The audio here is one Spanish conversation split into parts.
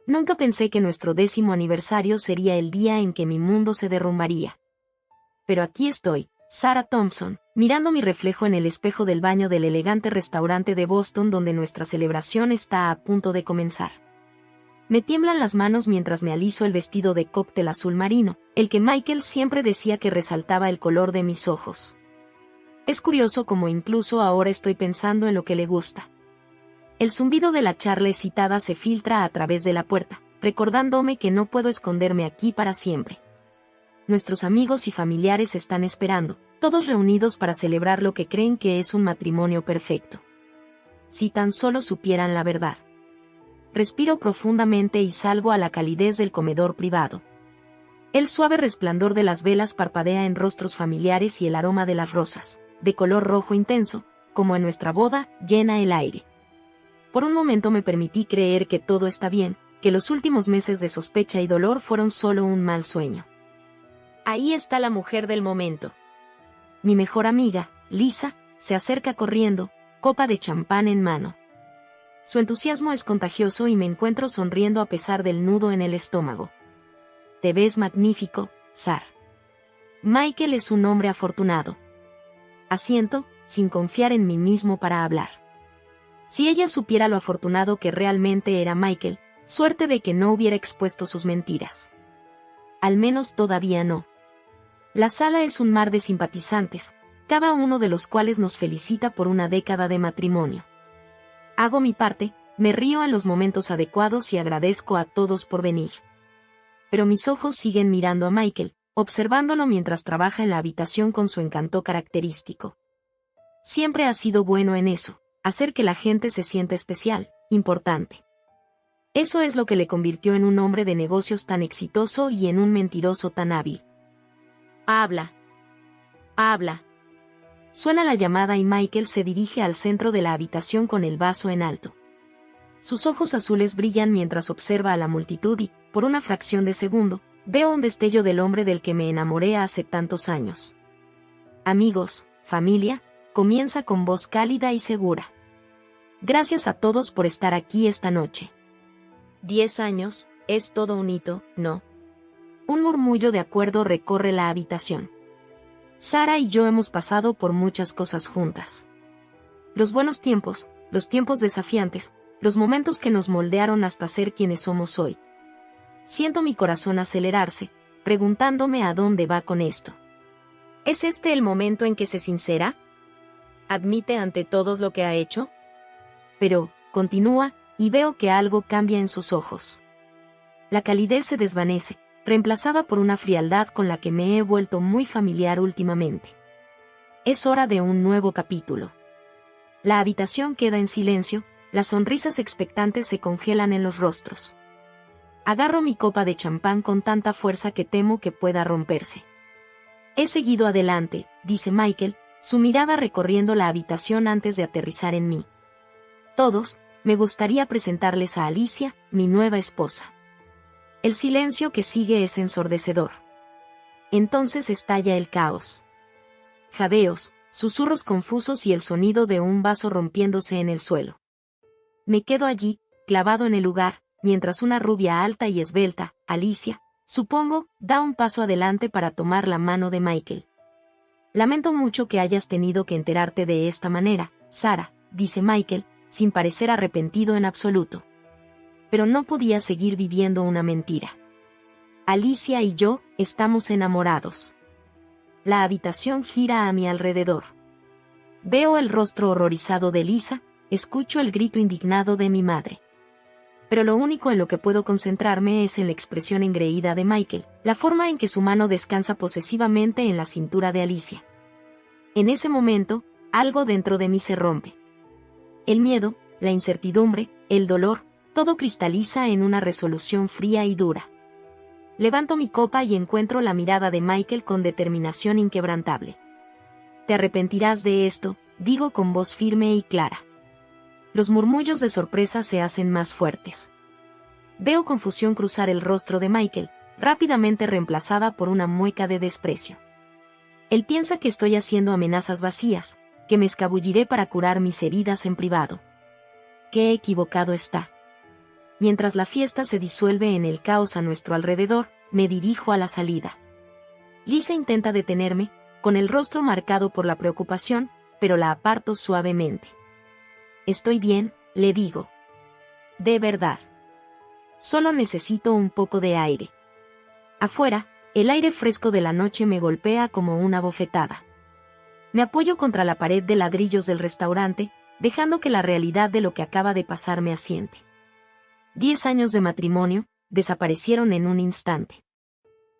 Nunca pensé que nuestro 10º aniversario sería el día en que mi mundo se derrumbaría. Pero aquí estoy, Sarah Thompson, mirando mi reflejo en el espejo del baño del elegante restaurante de Boston donde nuestra celebración está a punto de comenzar. Me tiemblan las manos mientras me aliso el vestido de cóctel azul marino, el que Michael siempre decía que resaltaba el color de mis ojos. Es curioso cómo incluso ahora estoy pensando en lo que le gusta. El zumbido de la charla excitada se filtra a través de la puerta, recordándome que no puedo esconderme aquí para siempre. Nuestros amigos y familiares están esperando, todos reunidos para celebrar lo que creen que es un matrimonio perfecto. Si tan solo supieran la verdad. Respiro profundamente y salgo a la calidez del comedor privado. El suave resplandor de las velas parpadea en rostros familiares y el aroma de las rosas, de color rojo intenso, como en nuestra boda, llena el aire. Por un momento me permití creer que todo está bien, que los últimos meses de sospecha y dolor fueron solo un mal sueño. Ahí está la mujer del momento. Mi mejor amiga, Lisa, se acerca corriendo, copa de champán en mano. Su entusiasmo es contagioso y me encuentro sonriendo a pesar del nudo en el estómago. Te ves magnífico, Sar. Michael es un hombre afortunado. Asiento, sin confiar en mí mismo para hablar. Si ella supiera lo afortunado que realmente era Michael, suerte de que no hubiera expuesto sus mentiras. Al menos todavía no. La sala es un mar de simpatizantes, cada uno de los cuales nos felicita por una década de matrimonio. Hago mi parte, me río en los momentos adecuados y agradezco a todos por venir. Pero mis ojos siguen mirando a Michael, observándolo mientras trabaja en la habitación con su encanto característico. Siempre ha sido bueno en eso, hacer que la gente se sienta especial, importante. Eso es lo que le convirtió en un hombre de negocios tan exitoso y en un mentiroso tan hábil. Habla. Habla. Suena la llamada y Michael se dirige al centro de la habitación con el vaso en alto. Sus ojos azules brillan mientras observa a la multitud y, por una fracción de segundo, veo un destello del hombre del que me enamoré hace tantos años. Amigos, familia, comienza con voz cálida y segura. Gracias a todos por estar aquí esta noche. 10 años, es todo un hito, ¿no? Un murmullo de acuerdo recorre la habitación. Sarah y yo hemos pasado por muchas cosas juntas. Los buenos tiempos, los tiempos desafiantes, los momentos que nos moldearon hasta ser quienes somos hoy. Siento mi corazón acelerarse, preguntándome a dónde va con esto. ¿Es este el momento en que se sincera? ¿Admite ante todos lo que ha hecho? Pero, continúa, y veo que algo cambia en sus ojos. La calidez se desvanece, reemplazada por una frialdad con la que me he vuelto muy familiar últimamente. Es hora de un nuevo capítulo. La habitación queda en silencio, las sonrisas expectantes se congelan en los rostros. Agarro mi copa de champán con tanta fuerza que temo que pueda romperse. He seguido adelante, dice Michael, su mirada recorriendo la habitación antes de aterrizar en mí. Todos, me gustaría presentarles a Alicia, mi nueva esposa. El silencio que sigue es ensordecedor. Entonces estalla el caos. Jadeos, susurros confusos y el sonido de un vaso rompiéndose en el suelo. Me quedo allí, clavado en el lugar, mientras una rubia alta y esbelta, Alicia, supongo, da un paso adelante para tomar la mano de Michael. Lamento mucho que hayas tenido que enterarte de esta manera, Sarah, dice Michael, sin parecer arrepentido en absoluto. Pero no podía seguir viviendo una mentira. Alicia y yo estamos enamorados. La habitación gira a mi alrededor. Veo el rostro horrorizado de Lisa, escucho el grito indignado de mi madre. Pero lo único en lo que puedo concentrarme es en la expresión engreída de Michael, la forma en que su mano descansa posesivamente en la cintura de Alicia. En ese momento, algo dentro de mí se rompe. El miedo, la incertidumbre, el dolor, todo cristaliza en una resolución fría y dura. Levanto mi copa y encuentro la mirada de Michael con determinación inquebrantable. Te arrepentirás de esto, digo con voz firme y clara. Los murmullos de sorpresa se hacen más fuertes. Veo confusión cruzar el rostro de Michael, rápidamente reemplazada por una mueca de desprecio. Él piensa que estoy haciendo amenazas vacías, que me escabulliré para curar mis heridas en privado. Qué equivocado está. Mientras la fiesta se disuelve en el caos a nuestro alrededor, me dirijo a la salida. Lisa intenta detenerme, con el rostro marcado por la preocupación, pero la aparto suavemente. Estoy bien, le digo. De verdad. Solo necesito un poco de aire. Afuera, el aire fresco de la noche me golpea como una bofetada. Me apoyo contra la pared de ladrillos del restaurante, dejando que la realidad de lo que acaba de pasar me asiente. 10 años de matrimonio desaparecieron en un instante.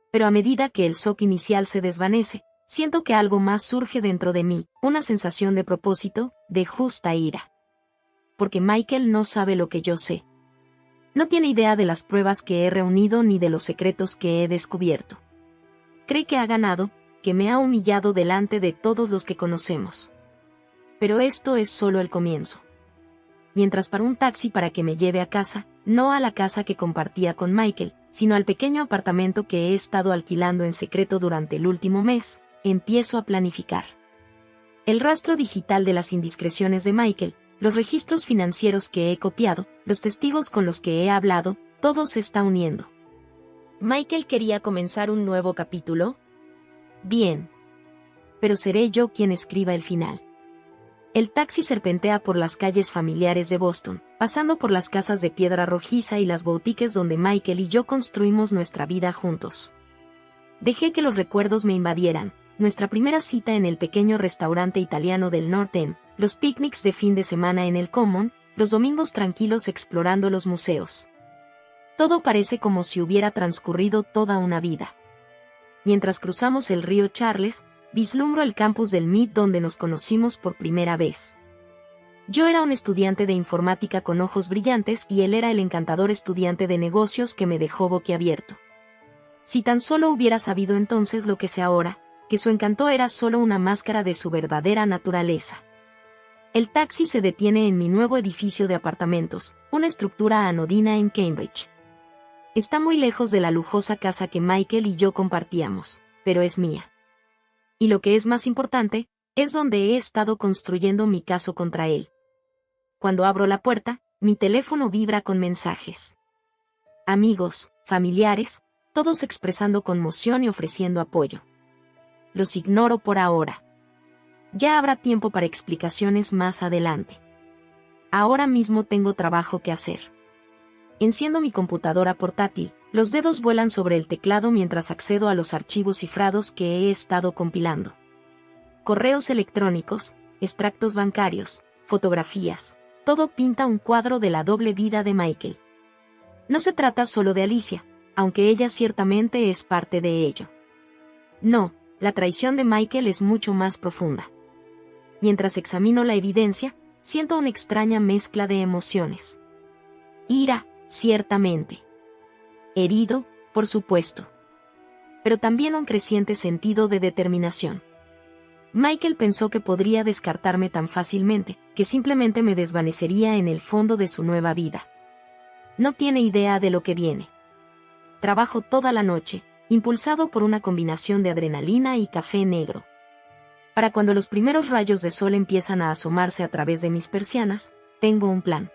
Pero a medida que el shock inicial se desvanece, siento que algo más surge dentro de mí, una sensación de propósito, de justa ira. Porque Michael no sabe lo que yo sé. No tiene idea de las pruebas que he reunido ni de los secretos que he descubierto. Cree que ha ganado, que me ha humillado delante de todos los que conocemos. Pero esto es solo el comienzo. Mientras paro un taxi para que me lleve a casa, no a la casa que compartía con Michael, sino al pequeño apartamento que he estado alquilando en secreto durante el último mes, empiezo a planificar. El rastro digital de las indiscreciones de Michael, los registros financieros que he copiado, los testigos con los que he hablado, todo se está uniendo. ¿Michael quería comenzar un nuevo capítulo? Bien. Pero seré yo quien escriba el final. El taxi serpentea por las calles familiares de Boston, pasando por las casas de piedra rojiza y las boutiques donde Michael y yo construimos nuestra vida juntos. Dejé que los recuerdos me invadieran, nuestra primera cita en el pequeño restaurante italiano del North End, los picnics de fin de semana en el Common, los domingos tranquilos explorando los museos. Todo parece como si hubiera transcurrido toda una vida. Mientras cruzamos el río Charles, vislumbro el campus del MIT donde nos conocimos por primera vez. Yo era un estudiante de informática con ojos brillantes y él era el encantador estudiante de negocios que me dejó boquiabierto. Si tan solo hubiera sabido entonces lo que sé ahora, que su encanto era solo una máscara de su verdadera naturaleza. El taxi se detiene en mi nuevo edificio de apartamentos, una estructura anodina en Cambridge. Está muy lejos de la lujosa casa que Michael y yo compartíamos, pero es mía. Y lo que es más importante, es donde he estado construyendo mi caso contra él. Cuando abro la puerta, mi teléfono vibra con mensajes. Amigos, familiares, todos expresando conmoción y ofreciendo apoyo. Los ignoro por ahora. Ya habrá tiempo para explicaciones más adelante. Ahora mismo tengo trabajo que hacer. Enciendo mi computadora portátil, los dedos vuelan sobre el teclado mientras accedo a los archivos cifrados que he estado compilando. Correos electrónicos, extractos bancarios, fotografías, todo pinta un cuadro de la doble vida de Michael. No se trata solo de Alicia, aunque ella ciertamente es parte de ello. No, la traición de Michael es mucho más profunda. Mientras examino la evidencia, siento una extraña mezcla de emociones. Ira, ciertamente. Herido, por supuesto. Pero también un creciente sentido de determinación. Michael pensó que podría descartarme tan fácilmente, que simplemente me desvanecería en el fondo de su nueva vida. No tiene idea de lo que viene. Trabajo toda la noche, impulsado por una combinación de adrenalina y café negro. Para cuando los primeros rayos de sol empiezan a asomarse a través de mis persianas, tengo un plan.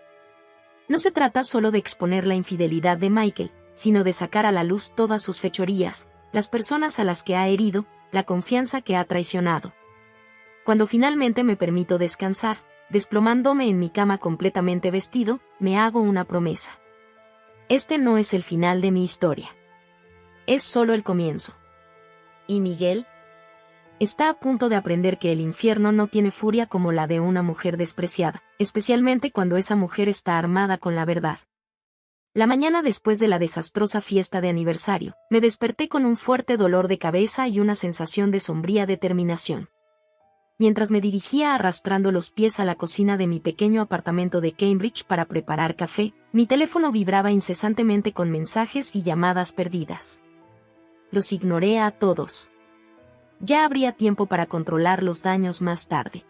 No se trata solo de exponer la infidelidad de Michael, sino de sacar a la luz todas sus fechorías, las personas a las que ha herido, la confianza que ha traicionado. Cuando finalmente me permito descansar, desplomándome en mi cama completamente vestido, me hago una promesa. Este no es el final de mi historia. Es solo el comienzo. ¿Y Miguel? Está a punto de aprender que el infierno no tiene furia como la de una mujer despreciada, especialmente cuando esa mujer está armada con la verdad. La mañana después de la desastrosa fiesta de aniversario, me desperté con un fuerte dolor de cabeza y una sensación de sombría determinación. Mientras me dirigía arrastrando los pies a la cocina de mi pequeño apartamento de Cambridge para preparar café, mi teléfono vibraba incesantemente con mensajes y llamadas perdidas. Los ignoré a todos. Ya habría tiempo para controlar los daños más tarde.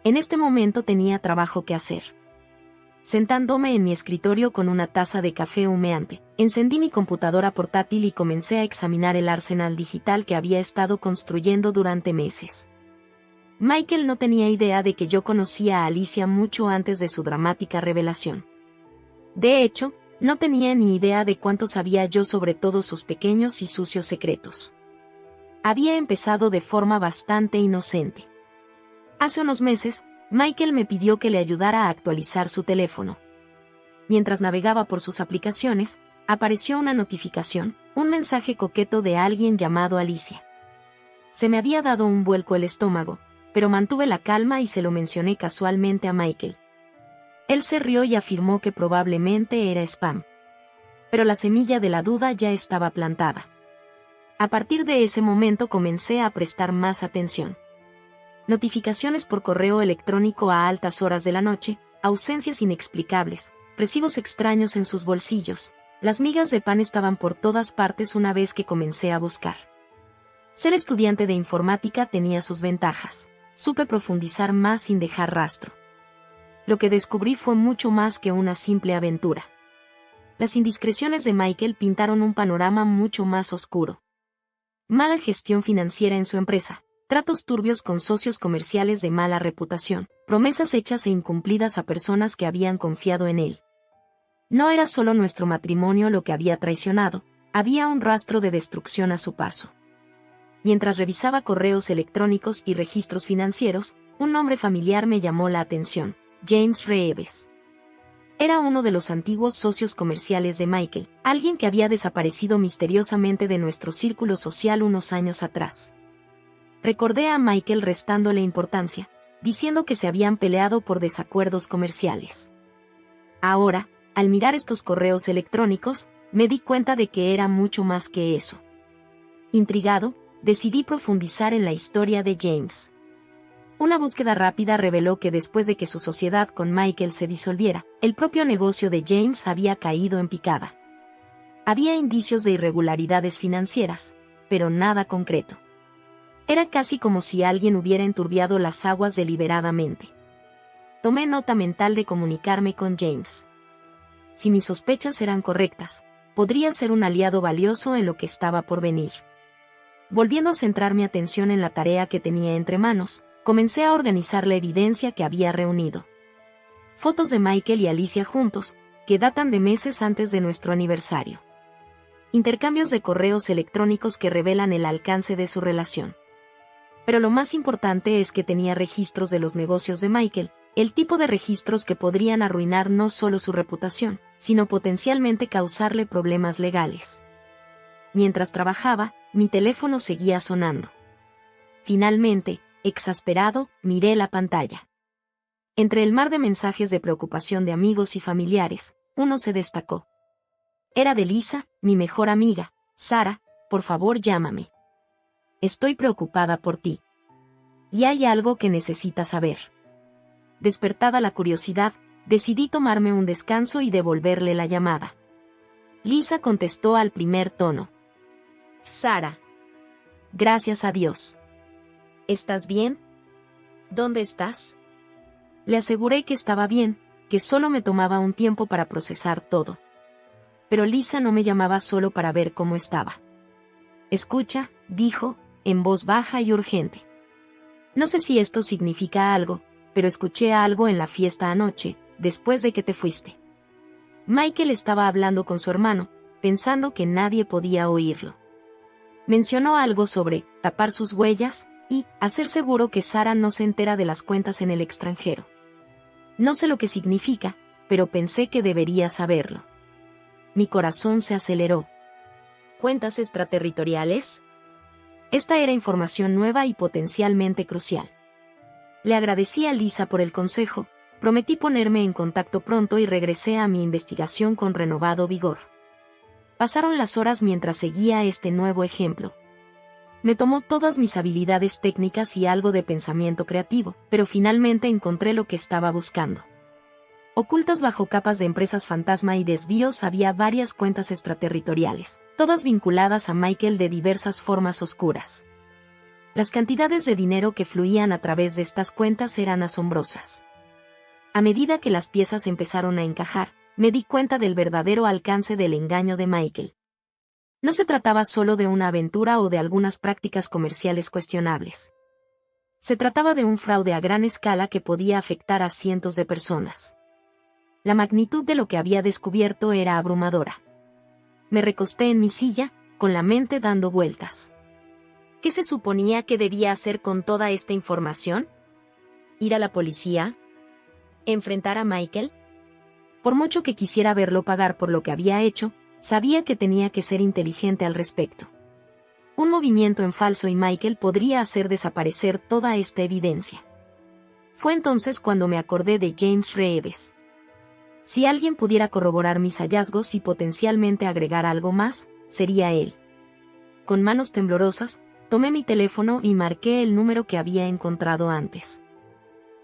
En este momento tenía trabajo que hacer. Sentándome en mi escritorio con una taza de café humeante, encendí mi computadora portátil y comencé a examinar el arsenal digital que había estado construyendo durante meses. Michael no tenía idea de que yo conocía a Alicia mucho antes de su dramática revelación. De hecho, No tenía ni idea de cuánto sabía yo sobre todos sus pequeños y sucios secretos. Había empezado de forma bastante inocente. Hace unos meses, Michael me pidió que le ayudara a actualizar su teléfono. Mientras navegaba por sus aplicaciones, apareció una notificación, un mensaje coqueto de alguien llamado Alicia. Se me había dado un vuelco el estómago, pero mantuve la calma y se lo mencioné casualmente a Michael. Él se rió y afirmó que probablemente era spam. Pero la semilla de la duda ya estaba plantada. A partir de ese momento comencé a prestar más atención. Notificaciones por correo electrónico a altas horas de la noche, ausencias inexplicables, recibos extraños en sus bolsillos. Las migas de pan estaban por todas partes una vez que comencé a buscar. Ser estudiante de informática tenía sus ventajas. Supe profundizar más sin dejar rastro. Lo que descubrí fue mucho más que una simple aventura. Las indiscreciones de Michael pintaron un panorama mucho más oscuro. Mala gestión financiera en su empresa, tratos turbios con socios comerciales de mala reputación, promesas hechas e incumplidas a personas que habían confiado en él. No era solo nuestro matrimonio lo que había traicionado, había un rastro de destrucción a su paso. Mientras revisaba correos electrónicos y registros financieros, un nombre familiar me llamó la atención: James Reeves. Era uno de los antiguos socios comerciales de Michael, alguien que había desaparecido misteriosamente de nuestro círculo social unos años atrás. Recordé a Michael restándole importancia, diciendo que se habían peleado por desacuerdos comerciales. Ahora, al mirar estos correos electrónicos, me di cuenta de que era mucho más que eso. Intrigado, decidí profundizar en la historia de James. Una búsqueda rápida reveló que después de que su sociedad con Michael se disolviera, el propio negocio de James había caído en picada. Había indicios de irregularidades financieras, pero nada concreto. Era casi como si alguien hubiera enturbiado las aguas deliberadamente. Tomé nota mental de comunicarme con James. Si mis sospechas eran correctas, podría ser un aliado valioso en lo que estaba por venir. Volviendo a centrar mi atención en la tarea que tenía entre manos, comencé a organizar la evidencia que había reunido. Fotos de Michael y Alicia juntos, que datan de meses antes de nuestro aniversario. Intercambios de correos electrónicos que revelan el alcance de su relación. Pero lo más importante es que tenía registros de los negocios de Michael, el tipo de registros que podrían arruinar no solo su reputación, sino potencialmente causarle problemas legales. Mientras trabajaba, mi teléfono seguía sonando. Finalmente, exasperado, miré la pantalla. Entre el mar de mensajes de preocupación de amigos y familiares, uno se destacó. Era de Lisa, mi mejor amiga. Sara, por favor llámame. Estoy preocupada por ti. Y hay algo que necesitas saber. Despertada la curiosidad, decidí tomarme un descanso y devolverle la llamada. Lisa contestó al primer tono. Sara. Gracias a Dios. ¿Estás bien? ¿Dónde estás? Le aseguré que estaba bien, que solo me tomaba un tiempo para procesar todo. Pero Lisa no me llamaba solo para ver cómo estaba. Escucha, dijo, en voz baja y urgente. No sé si esto significa algo, pero escuché algo en la fiesta anoche, después de que te fuiste. Michael estaba hablando con su hermano, pensando que nadie podía oírlo. Mencionó algo sobre tapar sus huellas y hacer seguro que Sara no se entera de las cuentas en el extranjero. No sé lo que significa, pero pensé que debería saberlo. Mi corazón se aceleró. ¿Cuentas extraterritoriales? Esta era información nueva y potencialmente crucial. Le agradecí a Lisa por el consejo, prometí ponerme en contacto pronto y regresé a mi investigación con renovado vigor. Pasaron las horas mientras seguía este nuevo ejemplo. Me tomó todas mis habilidades técnicas y algo de pensamiento creativo, pero finalmente encontré lo que estaba buscando. Ocultas bajo capas de empresas fantasma y desvíos había varias cuentas extraterritoriales, todas vinculadas a Michael de diversas formas oscuras. Las cantidades de dinero que fluían a través de estas cuentas eran asombrosas. A medida que las piezas empezaron a encajar, me di cuenta del verdadero alcance del engaño de Michael. No se trataba solo de una aventura o de algunas prácticas comerciales cuestionables. Se trataba de un fraude a gran escala que podía afectar a cientos de personas. La magnitud de lo que había descubierto era abrumadora. Me recosté en mi silla, con la mente dando vueltas. ¿Qué se suponía que debía hacer con toda esta información? ¿Ir a la policía? ¿Enfrentar a Michael? Por mucho que quisiera verlo pagar por lo que había hecho, sabía que tenía que ser inteligente al respecto. Un movimiento en falso y Michael podría hacer desaparecer toda esta evidencia. Fue entonces cuando me acordé de James Reeves. Si alguien pudiera corroborar mis hallazgos y potencialmente agregar algo más, sería él. Con manos temblorosas, tomé mi teléfono y marqué el número que había encontrado antes.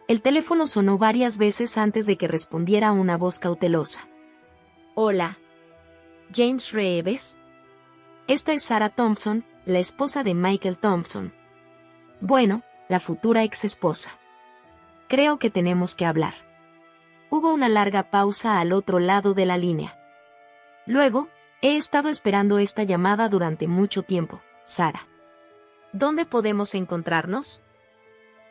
El teléfono sonó varias veces antes de que respondiera una voz cautelosa. Hola. ¿James Reeves? Esta es Sarah Thompson, la esposa de Michael Thompson. Bueno, la futura ex-esposa. Creo que tenemos que hablar. Hubo una larga pausa al otro lado de la línea. Luego, he estado esperando esta llamada durante mucho tiempo, Sarah. ¿Dónde podemos encontrarnos?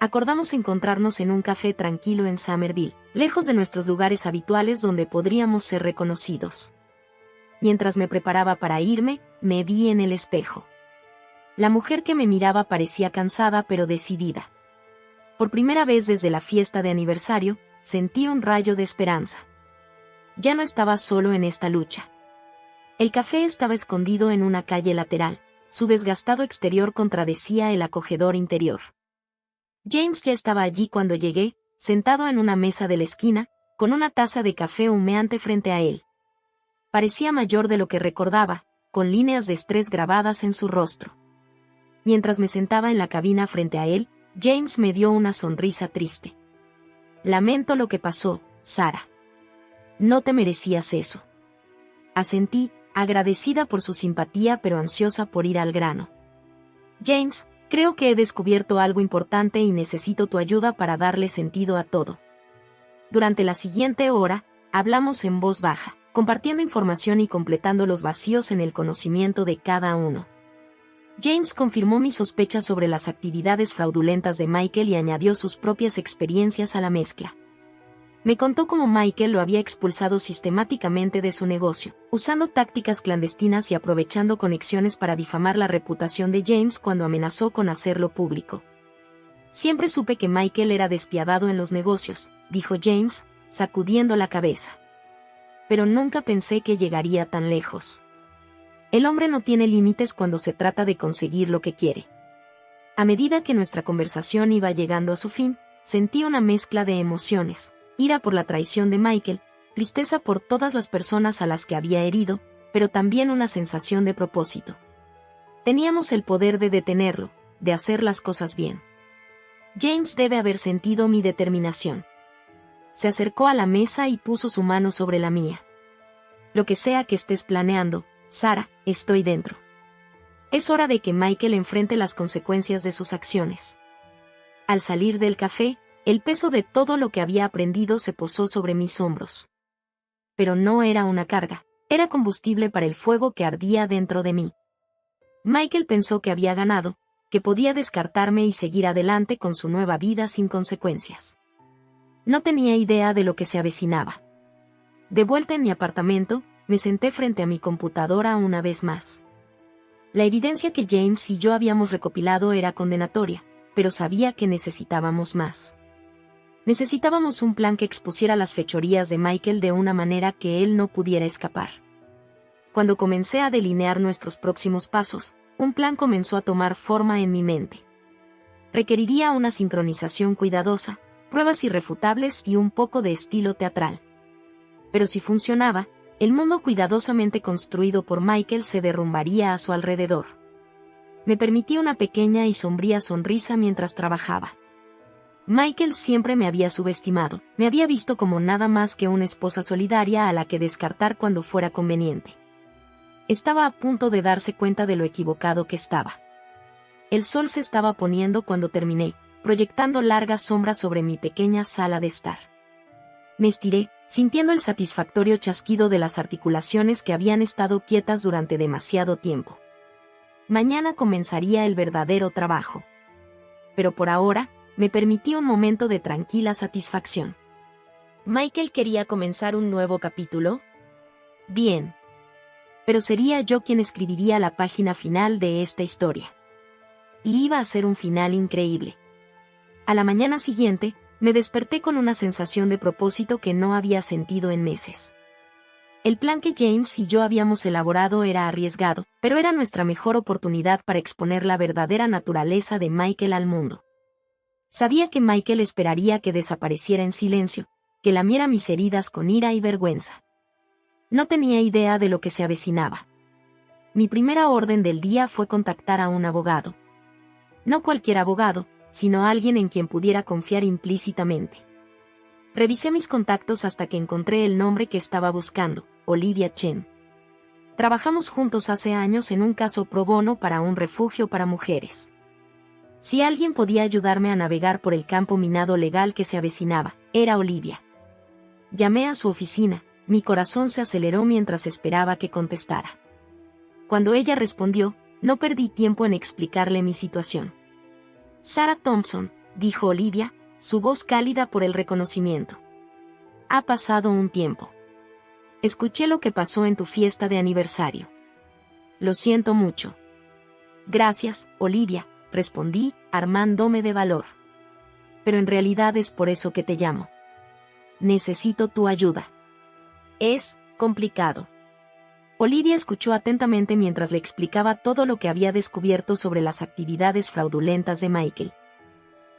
Acordamos encontrarnos en un café tranquilo en Summerville, lejos de nuestros lugares habituales donde podríamos ser reconocidos. Mientras me preparaba para irme, me vi en el espejo. La mujer que me miraba parecía cansada pero decidida. Por primera vez desde la fiesta de aniversario, sentí un rayo de esperanza. Ya no estaba solo en esta lucha. El café estaba escondido en una calle lateral, su desgastado exterior contradecía el acogedor interior. James ya estaba allí cuando llegué, sentado en una mesa de la esquina, con una taza de café humeante frente a él. Parecía mayor de lo que recordaba, con líneas de estrés grabadas en su rostro. Mientras me sentaba en la cabina frente a él, James me dio una sonrisa triste. Lamento lo que pasó, Sarah. No te merecías eso. Asentí, agradecida por su simpatía pero ansiosa por ir al grano. James, creo que he descubierto algo importante y necesito tu ayuda para darle sentido a todo. Durante la siguiente hora, hablamos en voz baja, compartiendo información y completando los vacíos en el conocimiento de cada uno. James confirmó mis sospechas sobre las actividades fraudulentas de Michael y añadió sus propias experiencias a la mezcla. Me contó cómo Michael lo había expulsado sistemáticamente de su negocio, usando tácticas clandestinas y aprovechando conexiones para difamar la reputación de James cuando amenazó con hacerlo público. Siempre supe que Michael era despiadado en los negocios, dijo James, sacudiendo la cabeza. Pero nunca pensé que llegaría tan lejos. El hombre no tiene límites cuando se trata de conseguir lo que quiere. A medida que nuestra conversación iba llegando a su fin, sentí una mezcla de emociones, ira por la traición de Michael, tristeza por todas las personas a las que había herido, pero también una sensación de propósito. Teníamos el poder de detenerlo, de hacer las cosas bien. James debe haber sentido mi determinación. Se acercó a la mesa y puso su mano sobre la mía. Lo que sea que estés planeando, Sarah, estoy dentro. Es hora de que Michael enfrente las consecuencias de sus acciones. Al salir del café, el peso de todo lo que había aprendido se posó sobre mis hombros. Pero no era una carga, era combustible para el fuego que ardía dentro de mí. Michael pensó que había ganado, que podía descartarme y seguir adelante con su nueva vida sin consecuencias. No tenía idea de lo que se avecinaba. De vuelta en mi apartamento, me senté frente a mi computadora una vez más. La evidencia que James y yo habíamos recopilado era condenatoria, pero sabía que necesitábamos más. Necesitábamos un plan que expusiera las fechorías de Michael de una manera que él no pudiera escapar. Cuando comencé a delinear nuestros próximos pasos, un plan comenzó a tomar forma en mi mente. Requeriría una sincronización cuidadosa, pruebas irrefutables y un poco de estilo teatral. Pero si funcionaba, el mundo cuidadosamente construido por Michael se derrumbaría a su alrededor. Me permití una pequeña y sombría sonrisa mientras trabajaba. Michael siempre me había subestimado, me había visto como nada más que una esposa solidaria a la que descartar cuando fuera conveniente. Estaba a punto de darse cuenta de lo equivocado que estaba. El sol se estaba poniendo cuando terminé, proyectando largas sombras sobre mi pequeña sala de estar. Me estiré, sintiendo el satisfactorio chasquido de las articulaciones que habían estado quietas durante demasiado tiempo. Mañana comenzaría el verdadero trabajo. Pero por ahora, me permití un momento de tranquila satisfacción. ¿Michael quería comenzar un nuevo capítulo? Bien. Pero sería yo quien escribiría la página final de esta historia. Y iba a ser un final increíble. A la mañana siguiente, me desperté con una sensación de propósito que no había sentido en meses. El plan que James y yo habíamos elaborado era arriesgado, pero era nuestra mejor oportunidad para exponer la verdadera naturaleza de Michael al mundo. Sabía que Michael esperaría que desapareciera en silencio, que lamiera mis heridas con ira y vergüenza. No tenía idea de lo que se avecinaba. Mi primera orden del día fue contactar a un abogado. No cualquier abogado, sino alguien en quien pudiera confiar implícitamente. Revisé mis contactos hasta que encontré el nombre que estaba buscando, Olivia Chen. Trabajamos juntos hace años en un caso pro bono para un refugio para mujeres. Si alguien podía ayudarme a navegar por el campo minado legal que se avecinaba, era Olivia. Llamé a su oficina, mi corazón se aceleró mientras esperaba que contestara. Cuando ella respondió, no perdí tiempo en explicarle mi situación. Sarah Thompson, dijo Olivia, su voz cálida por el reconocimiento. Ha pasado un tiempo. Escuché lo que pasó en tu fiesta de aniversario. Lo siento mucho. Gracias, Olivia, respondí, armándome de valor. Pero en realidad es por eso que te llamo. Necesito tu ayuda. Es complicado. Olivia escuchó atentamente mientras le explicaba todo lo que había descubierto sobre las actividades fraudulentas de Michael.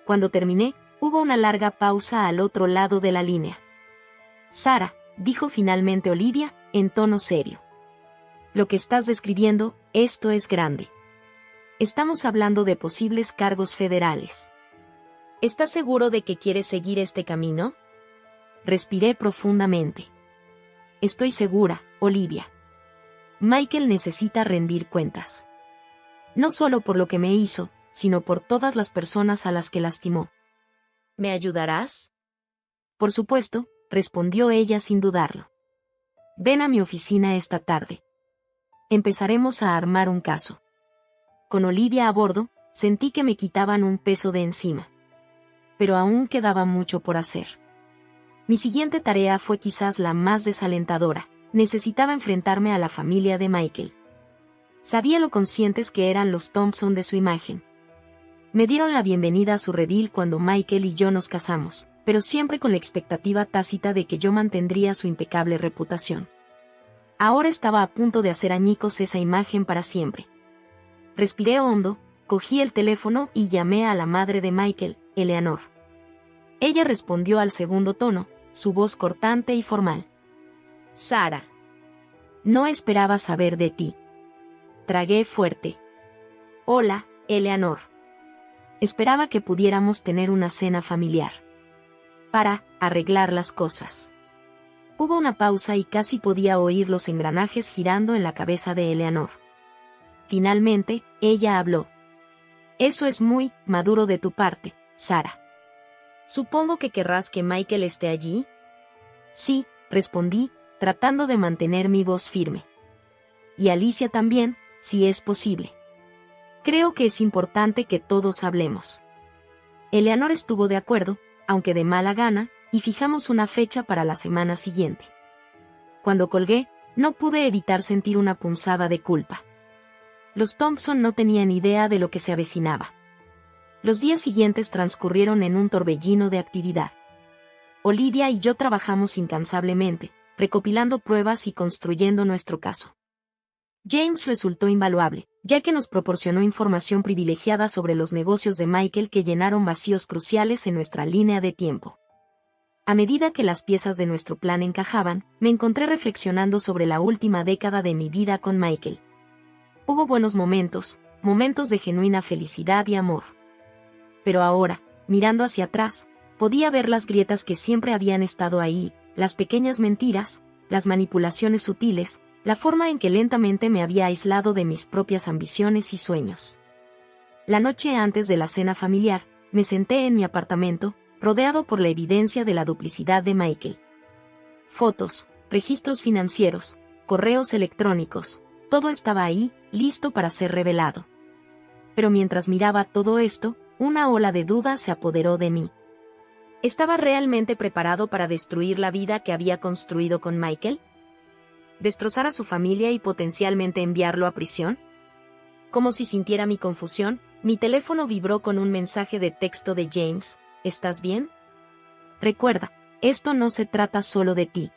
Cuando terminé, hubo una larga pausa al otro lado de la línea. Sarah, dijo finalmente Olivia, en tono serio. Lo que estás describiendo, esto es grande. Estamos hablando de posibles cargos federales. ¿Estás seguro de que quieres seguir este camino? Respiré profundamente. Estoy segura, Olivia. Michael necesita rendir cuentas. No solo por lo que me hizo, sino por todas las personas a las que lastimó. ¿Me ayudarás? Por supuesto, respondió ella sin dudarlo. Ven a mi oficina esta tarde. Empezaremos a armar un caso. Con Olivia a bordo, sentí que me quitaban un peso de encima. Pero aún quedaba mucho por hacer. Mi siguiente tarea fue quizás la más desalentadora. Necesitaba enfrentarme a la familia de Michael. Sabía lo conscientes que eran los Thompson de su imagen. Me dieron la bienvenida a su redil cuando Michael y yo nos casamos, pero siempre con la expectativa tácita de que yo mantendría su impecable reputación. Ahora estaba a punto de hacer añicos esa imagen para siempre. Respiré hondo, cogí el teléfono y llamé a la madre de Michael, Eleanor. Ella respondió al segundo tono, su voz cortante y formal. Sarah. No esperaba saber de ti. Tragué fuerte. Hola, Eleanor. Esperaba que pudiéramos tener una cena familiar. Para arreglar las cosas. Hubo una pausa y casi podía oír los engranajes girando en la cabeza de Eleanor. Finalmente, ella habló. Eso es muy maduro de tu parte, Sarah. Supongo que querrás que Michael esté allí. Sí, respondí, tratando de mantener mi voz firme. Y Alicia también, si es posible. Creo que es importante que todos hablemos. Eleanor estuvo de acuerdo, aunque de mala gana, y fijamos una fecha para la semana siguiente. Cuando colgué, no pude evitar sentir una punzada de culpa. Los Thompson no tenían idea de lo que se avecinaba. Los días siguientes transcurrieron en un torbellino de actividad. Olivia y yo trabajamos incansablemente, recopilando pruebas y construyendo nuestro caso. James resultó invaluable, ya que nos proporcionó información privilegiada sobre los negocios de Michael que llenaron vacíos cruciales en nuestra línea de tiempo. A medida que las piezas de nuestro plan encajaban, me encontré reflexionando sobre la última década de mi vida con Michael. Hubo buenos momentos, momentos de genuina felicidad y amor. Pero ahora, mirando hacia atrás, podía ver las grietas que siempre habían estado ahí, las pequeñas mentiras, las manipulaciones sutiles, la forma en que lentamente me había aislado de mis propias ambiciones y sueños. La noche antes de la cena familiar, me senté en mi apartamento, rodeado por la evidencia de la duplicidad de Michael. Fotos, registros financieros, correos electrónicos, todo estaba ahí, listo para ser revelado. Pero mientras miraba todo esto, una ola de dudas se apoderó de mí. ¿Estaba realmente preparado para destruir la vida que había construido con Michael? ¿Destrozar a su familia y potencialmente enviarlo a prisión? Como si sintiera mi confusión, mi teléfono vibró con un mensaje de texto de James. ¿Estás bien? Recuerda, esto no se trata solo de ti.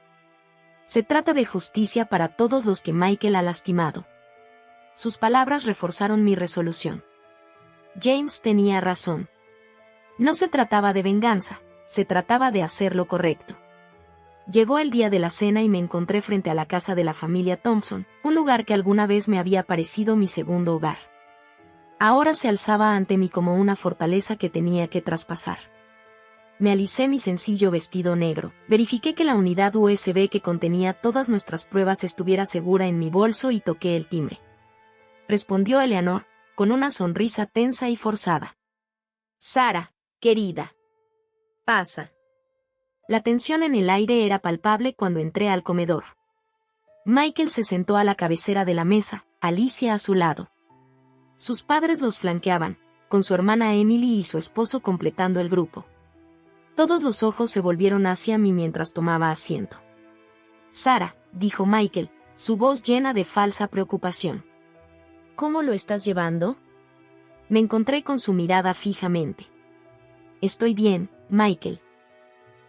Se trata de justicia para todos los que Michael ha lastimado. Sus palabras reforzaron mi resolución. James tenía razón. No se trataba de venganza, se trataba de hacer lo correcto. Llegó el día de la cena y me encontré frente a la casa de la familia Thompson, un lugar que alguna vez me había parecido mi segundo hogar. Ahora se alzaba ante mí como una fortaleza que tenía que traspasar. Me alicé mi sencillo vestido negro, verifiqué que la unidad USB que contenía todas nuestras pruebas estuviera segura en mi bolso y toqué el timbre. Respondió Eleanor, con una sonrisa tensa y forzada. Sara, querida. Pasa. La tensión en el aire era palpable cuando entré al comedor. Michael se sentó a la cabecera de la mesa, Alicia a su lado. Sus padres los flanqueaban, con su hermana Emily y su esposo completando el grupo. Todos los ojos se volvieron hacia mí mientras tomaba asiento. Sara, dijo Michael, su voz llena de falsa preocupación. ¿Cómo lo estás llevando? Me encontré con su mirada fijamente. Estoy bien, Michael.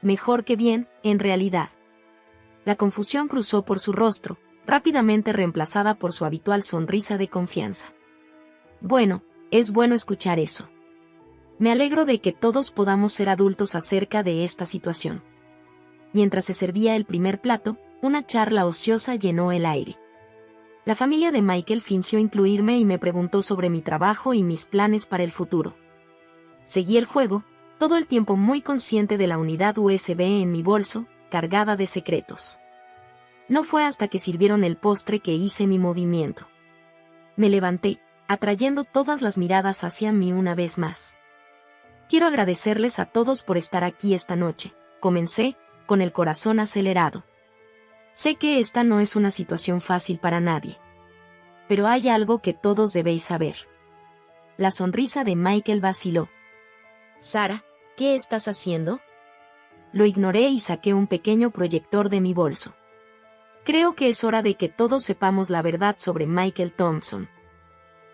Mejor que bien, en realidad. La confusión cruzó por su rostro, rápidamente reemplazada por su habitual sonrisa de confianza. Bueno, es bueno escuchar eso. Me alegro de que todos podamos ser adultos acerca de esta situación. Mientras se servía el primer plato, una charla ociosa llenó el aire. La familia de Michael fingió incluirme y me preguntó sobre mi trabajo y mis planes para el futuro. Seguí el juego, todo el tiempo muy consciente de la unidad USB en mi bolso, cargada de secretos. No fue hasta que sirvieron el postre que hice mi movimiento. Me levanté, atrayendo todas las miradas hacia mí una vez más. Quiero agradecerles a todos por estar aquí esta noche, comencé, con el corazón acelerado. Sé que esta no es una situación fácil para nadie. Pero hay algo que todos debéis saber. La sonrisa de Michael vaciló. Sara, ¿qué estás haciendo? Lo ignoré y saqué un pequeño proyector de mi bolso. Creo que es hora de que todos sepamos la verdad sobre Michael Thompson.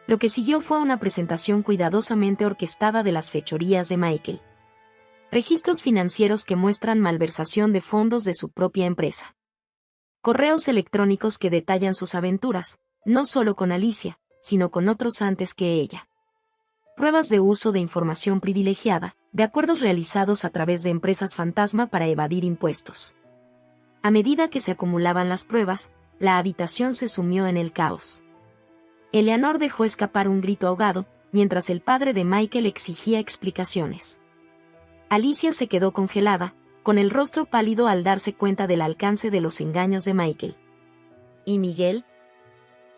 Lo que siguió fue una presentación cuidadosamente orquestada de las fechorías de Michael. Registros financieros que muestran malversación de fondos de su propia empresa. Correos electrónicos que detallan sus aventuras, no solo con Alicia, sino con otros antes que ella. Pruebas de uso de información privilegiada, de acuerdos realizados a través de empresas fantasma para evadir impuestos. A medida que se acumulaban las pruebas, la habitación se sumió en el caos. Eleanor dejó escapar un grito ahogado, mientras el padre de Michael exigía explicaciones. Alicia se quedó congelada, con el rostro pálido al darse cuenta del alcance de los engaños de Michael. ¿Y Miguel?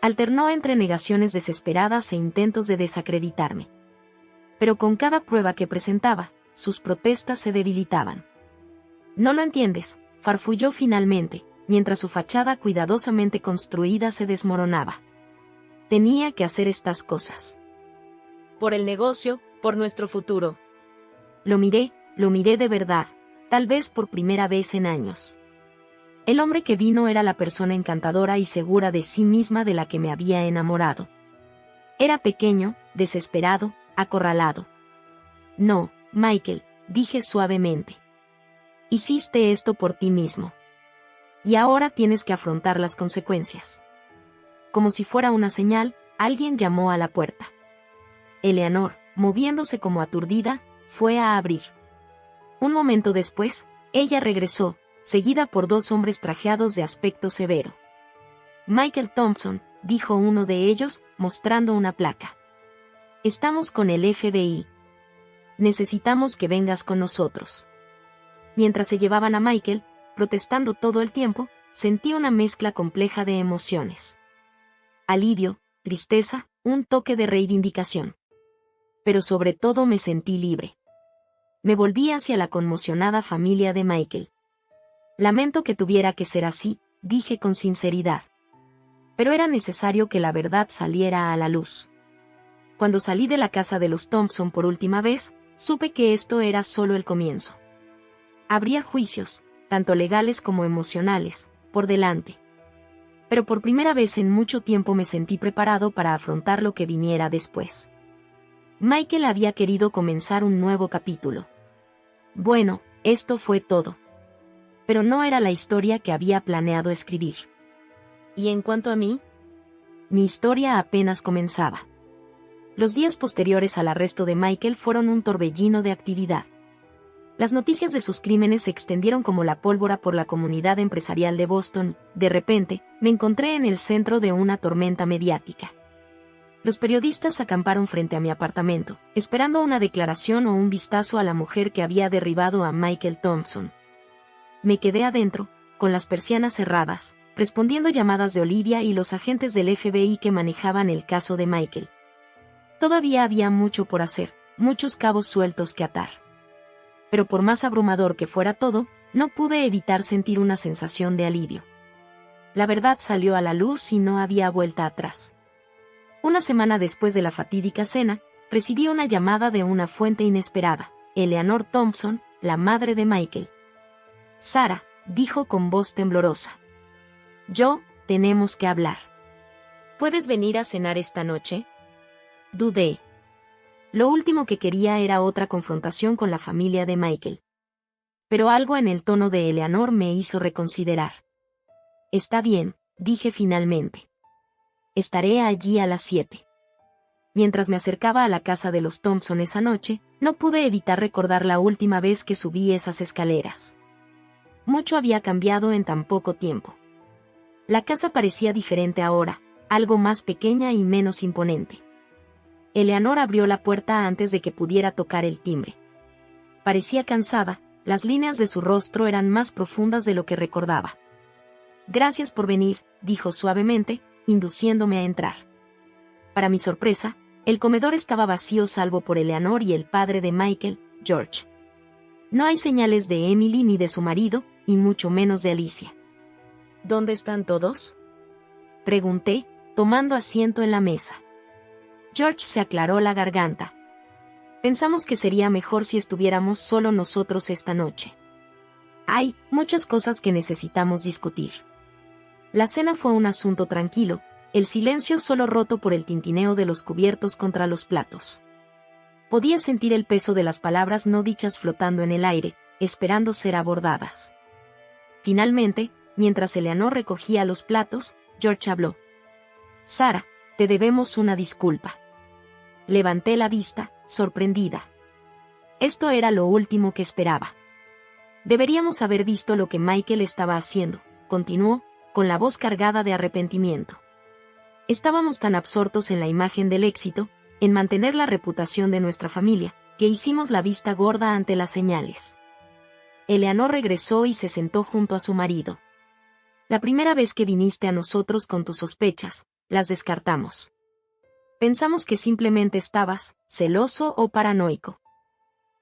Alternó entre negaciones desesperadas e intentos de desacreditarme. Pero con cada prueba que presentaba, sus protestas se debilitaban. No lo entiendes, farfulló finalmente, mientras su fachada cuidadosamente construida se desmoronaba. Tenía que hacer estas cosas. Por el negocio, por nuestro futuro. Lo miré de verdad, tal vez por primera vez en años. El hombre que vino era la persona encantadora y segura de sí misma de la que me había enamorado. Era pequeño, desesperado, acorralado. No, Michael, dije suavemente. Hiciste esto por ti mismo. Y ahora tienes que afrontar las consecuencias. Como si fuera una señal, alguien llamó a la puerta. Eleanor, moviéndose como aturdida, fue a abrir. Un momento después, ella regresó, seguida por dos hombres trajeados de aspecto severo. Michael Thompson, dijo uno de ellos, mostrando una placa. Estamos con el FBI. Necesitamos que vengas con nosotros. Mientras se llevaban a Michael, protestando todo el tiempo, sentí una mezcla compleja de emociones. Alivio, tristeza, un toque de reivindicación. Pero sobre todo me sentí libre. Me volví hacia la conmocionada familia de Michael. Lamento que tuviera que ser así, dije con sinceridad. Pero era necesario que la verdad saliera a la luz. Cuando salí de la casa de los Thompson por última vez, supe que esto era solo el comienzo. Habría juicios, tanto legales como emocionales, por delante. Pero por primera vez en mucho tiempo me sentí preparado para afrontar lo que viniera después. Michael había querido comenzar un nuevo capítulo. Bueno, esto fue todo. Pero no era la historia que había planeado escribir. ¿Y en cuanto a mí? Mi historia apenas comenzaba. Los días posteriores al arresto de Michael fueron un torbellino de actividad. Las noticias de sus crímenes se extendieron como la pólvora por la comunidad empresarial de Boston. De repente, me encontré en el centro de una tormenta mediática. Los periodistas acamparon frente a mi apartamento, esperando una declaración o un vistazo a la mujer que había derribado a Michael Thompson. Me quedé adentro, con las persianas cerradas, respondiendo llamadas de Olivia y los agentes del FBI que manejaban el caso de Michael. Todavía había mucho por hacer, muchos cabos sueltos que atar. Pero por más abrumador que fuera todo, no pude evitar sentir una sensación de alivio. La verdad salió a la luz y no había vuelta atrás. Una semana después de la fatídica cena, recibí una llamada de una fuente inesperada, Eleanor Thompson, la madre de Michael. Sara, dijo con voz temblorosa. Tenemos que hablar. ¿Puedes venir a cenar esta noche? Dudé. Lo último que quería era otra confrontación con la familia de Michael. Pero algo en el tono de Eleanor me hizo reconsiderar. Está bien, dije finalmente. Estaré allí a las 7. Mientras me acercaba a la casa de los Thompson esa noche, no pude evitar recordar la última vez que subí esas escaleras. Mucho había cambiado en tan poco tiempo. La casa parecía diferente ahora, algo más pequeña y menos imponente. Eleanor abrió la puerta antes de que pudiera tocar el timbre. Parecía cansada, las líneas de su rostro eran más profundas de lo que recordaba. Gracias por venir, dijo suavemente, induciéndome a entrar. Para mi sorpresa, el comedor estaba vacío salvo por Eleanor y el padre de Michael, George. No hay señales de Emily ni de su marido, y mucho menos de Alicia. ¿Dónde están todos?, pregunté, tomando asiento en la mesa. George se aclaró la garganta. Pensamos que sería mejor si estuviéramos solo nosotros esta noche. Hay muchas cosas que necesitamos discutir. La cena fue un asunto tranquilo, el silencio solo roto por el tintineo de los cubiertos contra los platos. Podía sentir el peso de las palabras no dichas flotando en el aire, esperando ser abordadas. Finalmente, mientras Eleanor recogía los platos, George habló. Sara, te debemos una disculpa. Levanté la vista, sorprendida. Esto era lo último que esperaba. Deberíamos haber visto lo que Michael estaba haciendo, continuó, con la voz cargada de arrepentimiento. Estábamos tan absortos en la imagen del éxito, en mantener la reputación de nuestra familia, que hicimos la vista gorda ante las señales. Eleanor regresó y se sentó junto a su marido. La primera vez que viniste a nosotros con tus sospechas, las descartamos. Pensamos que simplemente estabas celoso o paranoico.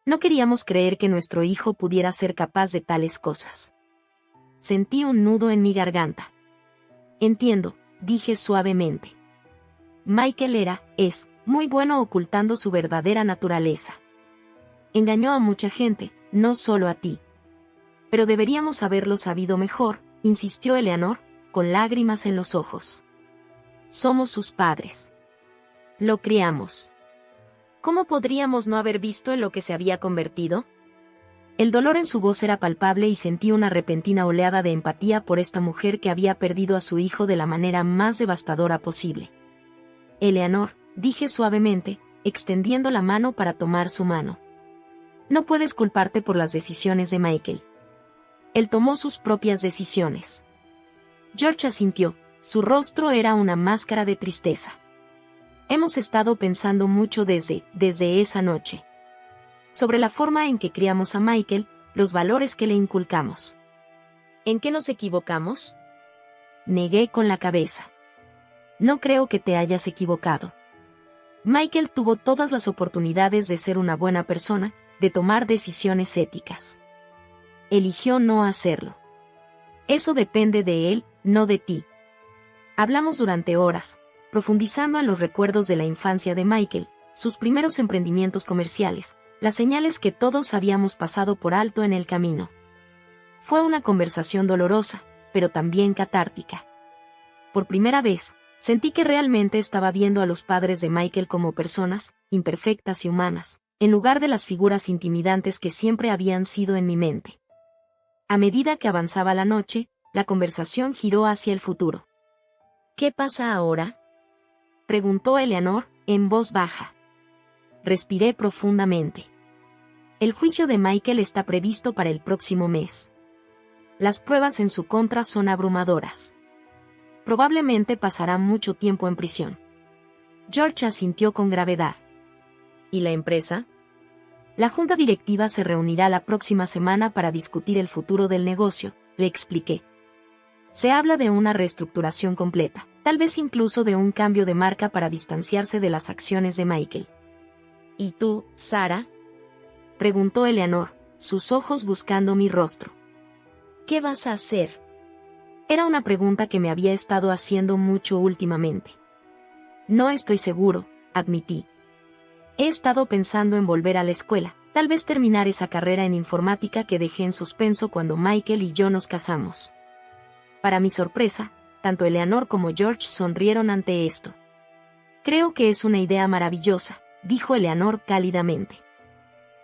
No queríamos creer que nuestro hijo pudiera ser capaz de tales cosas. Sentí un nudo en mi garganta. Entiendo, dije suavemente. Michael es muy bueno ocultando su verdadera naturaleza. Engañó a mucha gente, no solo a ti. Pero deberíamos haberlo sabido mejor, insistió Eleanor, con lágrimas en los ojos. Somos sus padres. Lo criamos. ¿Cómo podríamos no haber visto en lo que se había convertido? El dolor en su voz era palpable y sentí una repentina oleada de empatía por esta mujer que había perdido a su hijo de la manera más devastadora posible. Eleanor, dije suavemente, extendiendo la mano para tomar su mano. No puedes culparte por las decisiones de Michael. Él tomó sus propias decisiones. George asintió, su rostro era una máscara de tristeza. Hemos estado pensando mucho desde esa noche. Sobre la forma en que criamos a Michael, los valores que le inculcamos. ¿En qué nos equivocamos? Negué con la cabeza. No creo que te hayas equivocado. Michael tuvo todas las oportunidades de ser una buena persona, de tomar decisiones éticas. Eligió no hacerlo. Eso depende de él, no de ti. Hablamos durante horas, profundizando en los recuerdos de la infancia de Michael, sus primeros emprendimientos comerciales, las señales que todos habíamos pasado por alto en el camino. Fue una conversación dolorosa, pero también catártica. Por primera vez, sentí que realmente estaba viendo a los padres de Michael como personas, imperfectas y humanas, en lugar de las figuras intimidantes que siempre habían sido en mi mente. A medida que avanzaba la noche, la conversación giró hacia el futuro. ¿Qué pasa ahora?, preguntó Eleanor, en voz baja. Respiré profundamente. El juicio de Michael está previsto para el próximo mes. Las pruebas en su contra son abrumadoras. Probablemente pasará mucho tiempo en prisión. George asintió con gravedad. ¿Y la empresa? La junta directiva se reunirá la próxima semana para discutir el futuro del negocio, le expliqué. Se habla de una reestructuración completa, tal vez incluso de un cambio de marca para distanciarse de las acciones de Michael. ¿Y tú, Sarah?, preguntó Eleanor, sus ojos buscando mi rostro. ¿Qué vas a hacer? Era una pregunta que me había estado haciendo mucho últimamente. No estoy seguro, admití. He estado pensando en volver a la escuela, tal vez terminar esa carrera en informática que dejé en suspenso cuando Michael y yo nos casamos. Para mi sorpresa, tanto Eleanor como George sonrieron ante esto. Creo que es una idea maravillosa, dijo Eleanor cálidamente.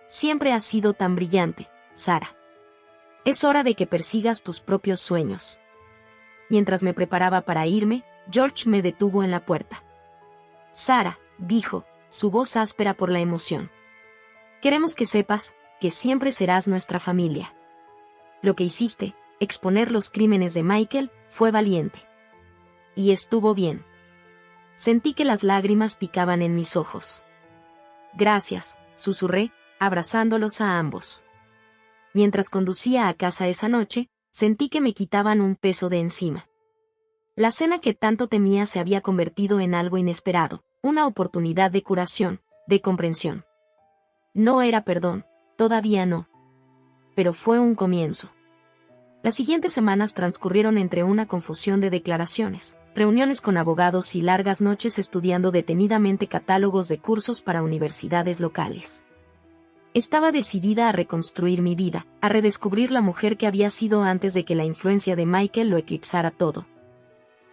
Siempre has sido tan brillante, Sarah. Es hora de que persigas tus propios sueños. Mientras me preparaba para irme, George me detuvo en la puerta. Sarah, dijo, su voz áspera por la emoción. Queremos que sepas que siempre serás nuestra familia. Lo que hiciste, exponer los crímenes de Michael, fue valiente. Y estuvo bien. Sentí que las lágrimas picaban en mis ojos. Gracias, susurré, abrazándolos a ambos. Mientras conducía a casa esa noche, sentí que me quitaban un peso de encima. La cena que tanto temía se había convertido en algo inesperado, una oportunidad de curación, de comprensión. No era perdón, todavía no. Pero fue un comienzo. Las siguientes semanas transcurrieron entre una confusión de declaraciones, reuniones con abogados y largas noches estudiando detenidamente catálogos de cursos para universidades locales. Estaba decidida a reconstruir mi vida, a redescubrir la mujer que había sido antes de que la influencia de Michael lo eclipsara todo.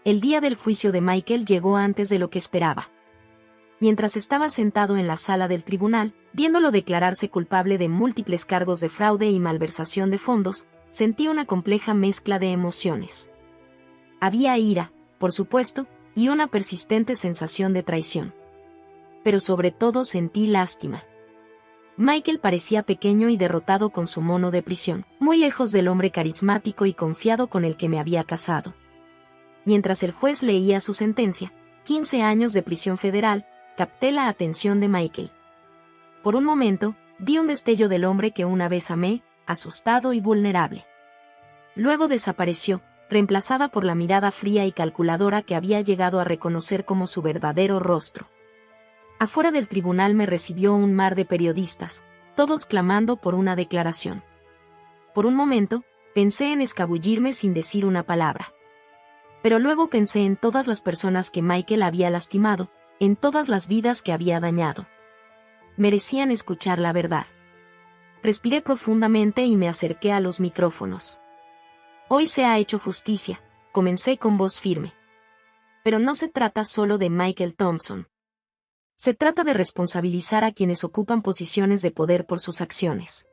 El día del juicio de Michael llegó antes de lo que esperaba. Mientras estaba sentado en la sala del tribunal, viéndolo declararse culpable de múltiples cargos de fraude y malversación de fondos, sentí una compleja mezcla de emociones. Había ira, por supuesto, y una persistente sensación de traición. Pero sobre todo sentí lástima. Michael parecía pequeño y derrotado con su mono de prisión, muy lejos del hombre carismático y confiado con el que me había casado. Mientras el juez leía su sentencia, 15 años de prisión federal, capté la atención de Michael. Por un momento, vi un destello del hombre que una vez amé, asustado y vulnerable. Luego desapareció, reemplazada por la mirada fría y calculadora que había llegado a reconocer como su verdadero rostro. Afuera del tribunal me recibió un mar de periodistas, todos clamando por una declaración. Por un momento, pensé en escabullirme sin decir una palabra. Pero luego pensé en todas las personas que Michael había lastimado, en todas las vidas que había dañado. Merecían escuchar la verdad. Respiré profundamente y me acerqué a los micrófonos. Hoy se ha hecho justicia, comencé con voz firme. Pero no se trata solo de Michael Thompson. Se trata de responsabilizar a quienes ocupan posiciones de poder por sus acciones.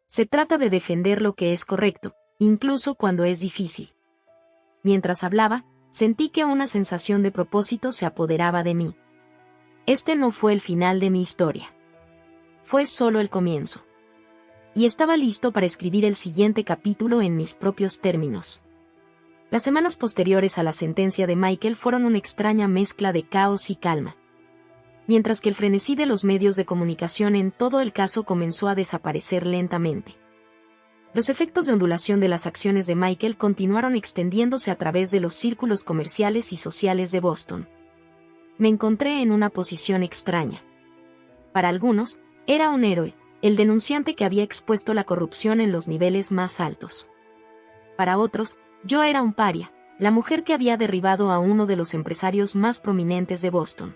Se trata de defender lo que es correcto, incluso cuando es difícil. Mientras hablaba, sentí que una sensación de propósito se apoderaba de mí. Este no fue el final de mi historia. Fue solo el comienzo. Y estaba listo para escribir el siguiente capítulo en mis propios términos. Las semanas posteriores a la sentencia de Michael fueron una extraña mezcla de caos y calma. Mientras que el frenesí de los medios de comunicación en todo el caso comenzó a desaparecer lentamente. Los efectos de ondulación de las acciones de Michael continuaron extendiéndose a través de los círculos comerciales y sociales de Boston. Me encontré en una posición extraña. Para algunos, era un héroe, el denunciante que había expuesto la corrupción en los niveles más altos. Para otros, yo era un paria, la mujer que había derribado a uno de los empresarios más prominentes de Boston.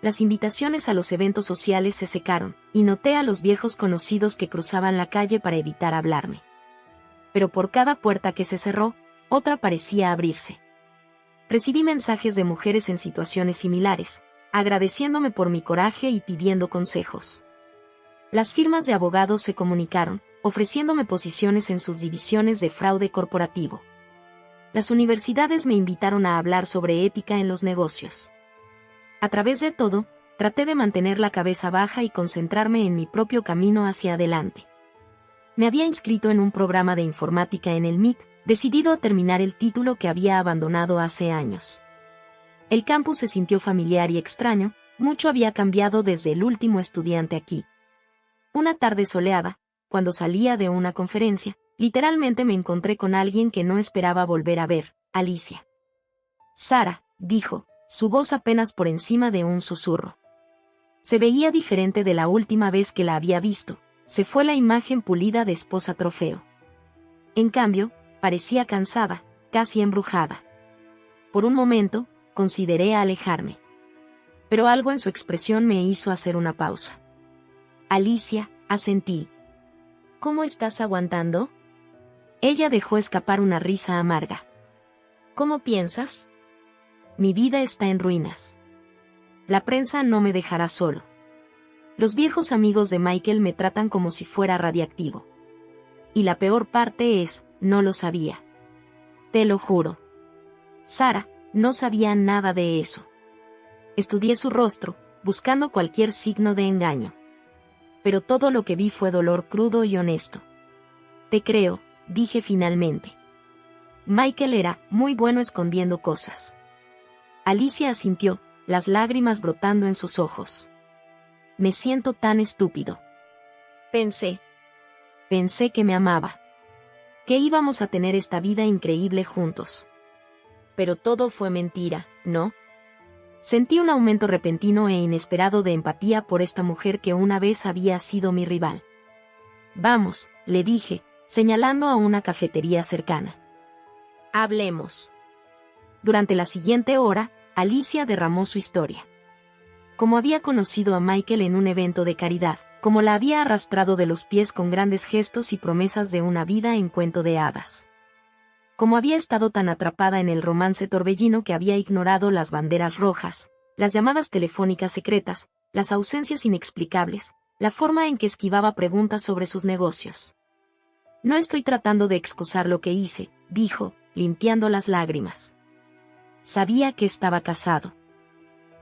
Las invitaciones a los eventos sociales se secaron, y noté a los viejos conocidos que cruzaban la calle para evitar hablarme. Pero por cada puerta que se cerró, otra parecía abrirse. Recibí mensajes de mujeres en situaciones similares, agradeciéndome por mi coraje y pidiendo consejos. Las firmas de abogados se comunicaron, ofreciéndome posiciones en sus divisiones de fraude corporativo. Las universidades me invitaron a hablar sobre ética en los negocios. A través de todo, traté de mantener la cabeza baja y concentrarme en mi propio camino hacia adelante. Me había inscrito en un programa de informática en el MIT, decidido a terminar el título que había abandonado hace años. El campus se sintió familiar y extraño, mucho había cambiado desde el último estudiante aquí. Una tarde soleada, cuando salía de una conferencia, literalmente me encontré con alguien que no esperaba volver a ver, Alicia. Sara, dijo, su voz apenas por encima de un susurro. Se veía diferente de la última vez que la había visto, se fue la imagen pulida de esposa trofeo. En cambio, parecía cansada, casi embrujada. Por un momento, consideré alejarme. Pero algo en su expresión me hizo hacer una pausa. Alicia, asentí. ¿Cómo estás aguantando? Ella dejó escapar una risa amarga. ¿Cómo piensas? Mi vida está en ruinas. La prensa no me dejará solo. Los viejos amigos de Michael me tratan como si fuera radiactivo. Y la peor parte es, no lo sabía. Te lo juro. Sara, no sabía nada de eso. Estudié su rostro, buscando cualquier signo de engaño. Pero todo lo que vi fue dolor crudo y honesto. Te creo, dije finalmente. Michael era muy bueno escondiendo cosas. Alicia asintió, las lágrimas brotando en sus ojos. Me siento tan estúpido. Pensé que me amaba. Que íbamos a tener esta vida increíble juntos. Pero todo fue mentira, ¿no? Sentí un aumento repentino e inesperado de empatía por esta mujer que una vez había sido mi rival. Vamos, le dije, señalando a una cafetería cercana. Hablemos. Durante la siguiente hora, Alicia derramó su historia. Cómo había conocido a Michael en un evento de caridad, cómo la había arrastrado de los pies con grandes gestos y promesas de una vida en cuento de hadas. Cómo había estado tan atrapada en el romance torbellino que había ignorado las banderas rojas, las llamadas telefónicas secretas, las ausencias inexplicables, la forma en que esquivaba preguntas sobre sus negocios. No estoy tratando de excusar lo que hice, dijo, limpiando las lágrimas. Sabía que estaba casado.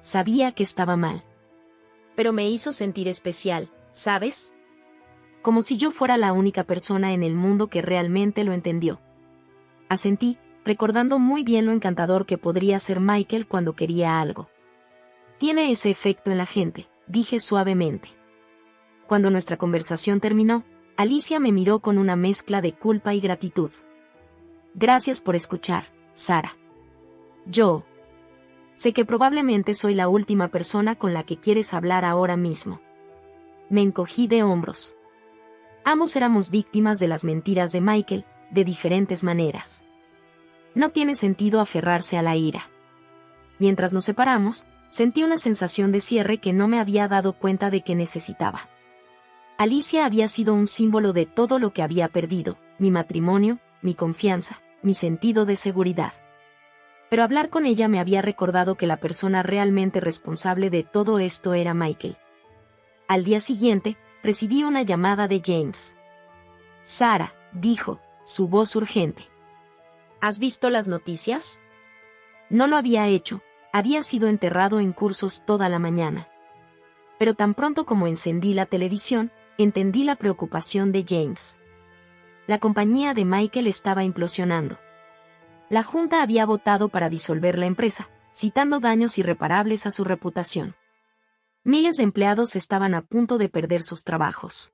Sabía que estaba mal. Pero me hizo sentir especial, ¿sabes? Como si yo fuera la única persona en el mundo que realmente lo entendió. Asentí, recordando muy bien lo encantador que podría ser Michael cuando quería algo. Tiene ese efecto en la gente, dije suavemente. Cuando nuestra conversación terminó, Alicia me miró con una mezcla de culpa y gratitud. Gracias por escuchar, Sara. Yo sé que probablemente soy la última persona con la que quieres hablar ahora mismo. Me encogí de hombros. Ambos éramos víctimas de las mentiras de Michael, de diferentes maneras. No tiene sentido aferrarse a la ira. Mientras nos separamos, sentí una sensación de cierre que no me había dado cuenta de que necesitaba. Alicia había sido un símbolo de todo lo que había perdido, mi matrimonio, mi confianza, mi sentido de seguridad. Pero hablar con ella me había recordado que la persona realmente responsable de todo esto era Michael. Al día siguiente, recibí una llamada de James. Sara, dijo, su voz urgente. ¿Has visto las noticias? No lo había hecho, había sido enterrado en cursos toda la mañana. Pero tan pronto como encendí la televisión, entendí la preocupación de James. La compañía de Michael estaba implosionando. La junta había votado para disolver la empresa, citando daños irreparables a su reputación. Miles de empleados estaban a punto de perder sus trabajos.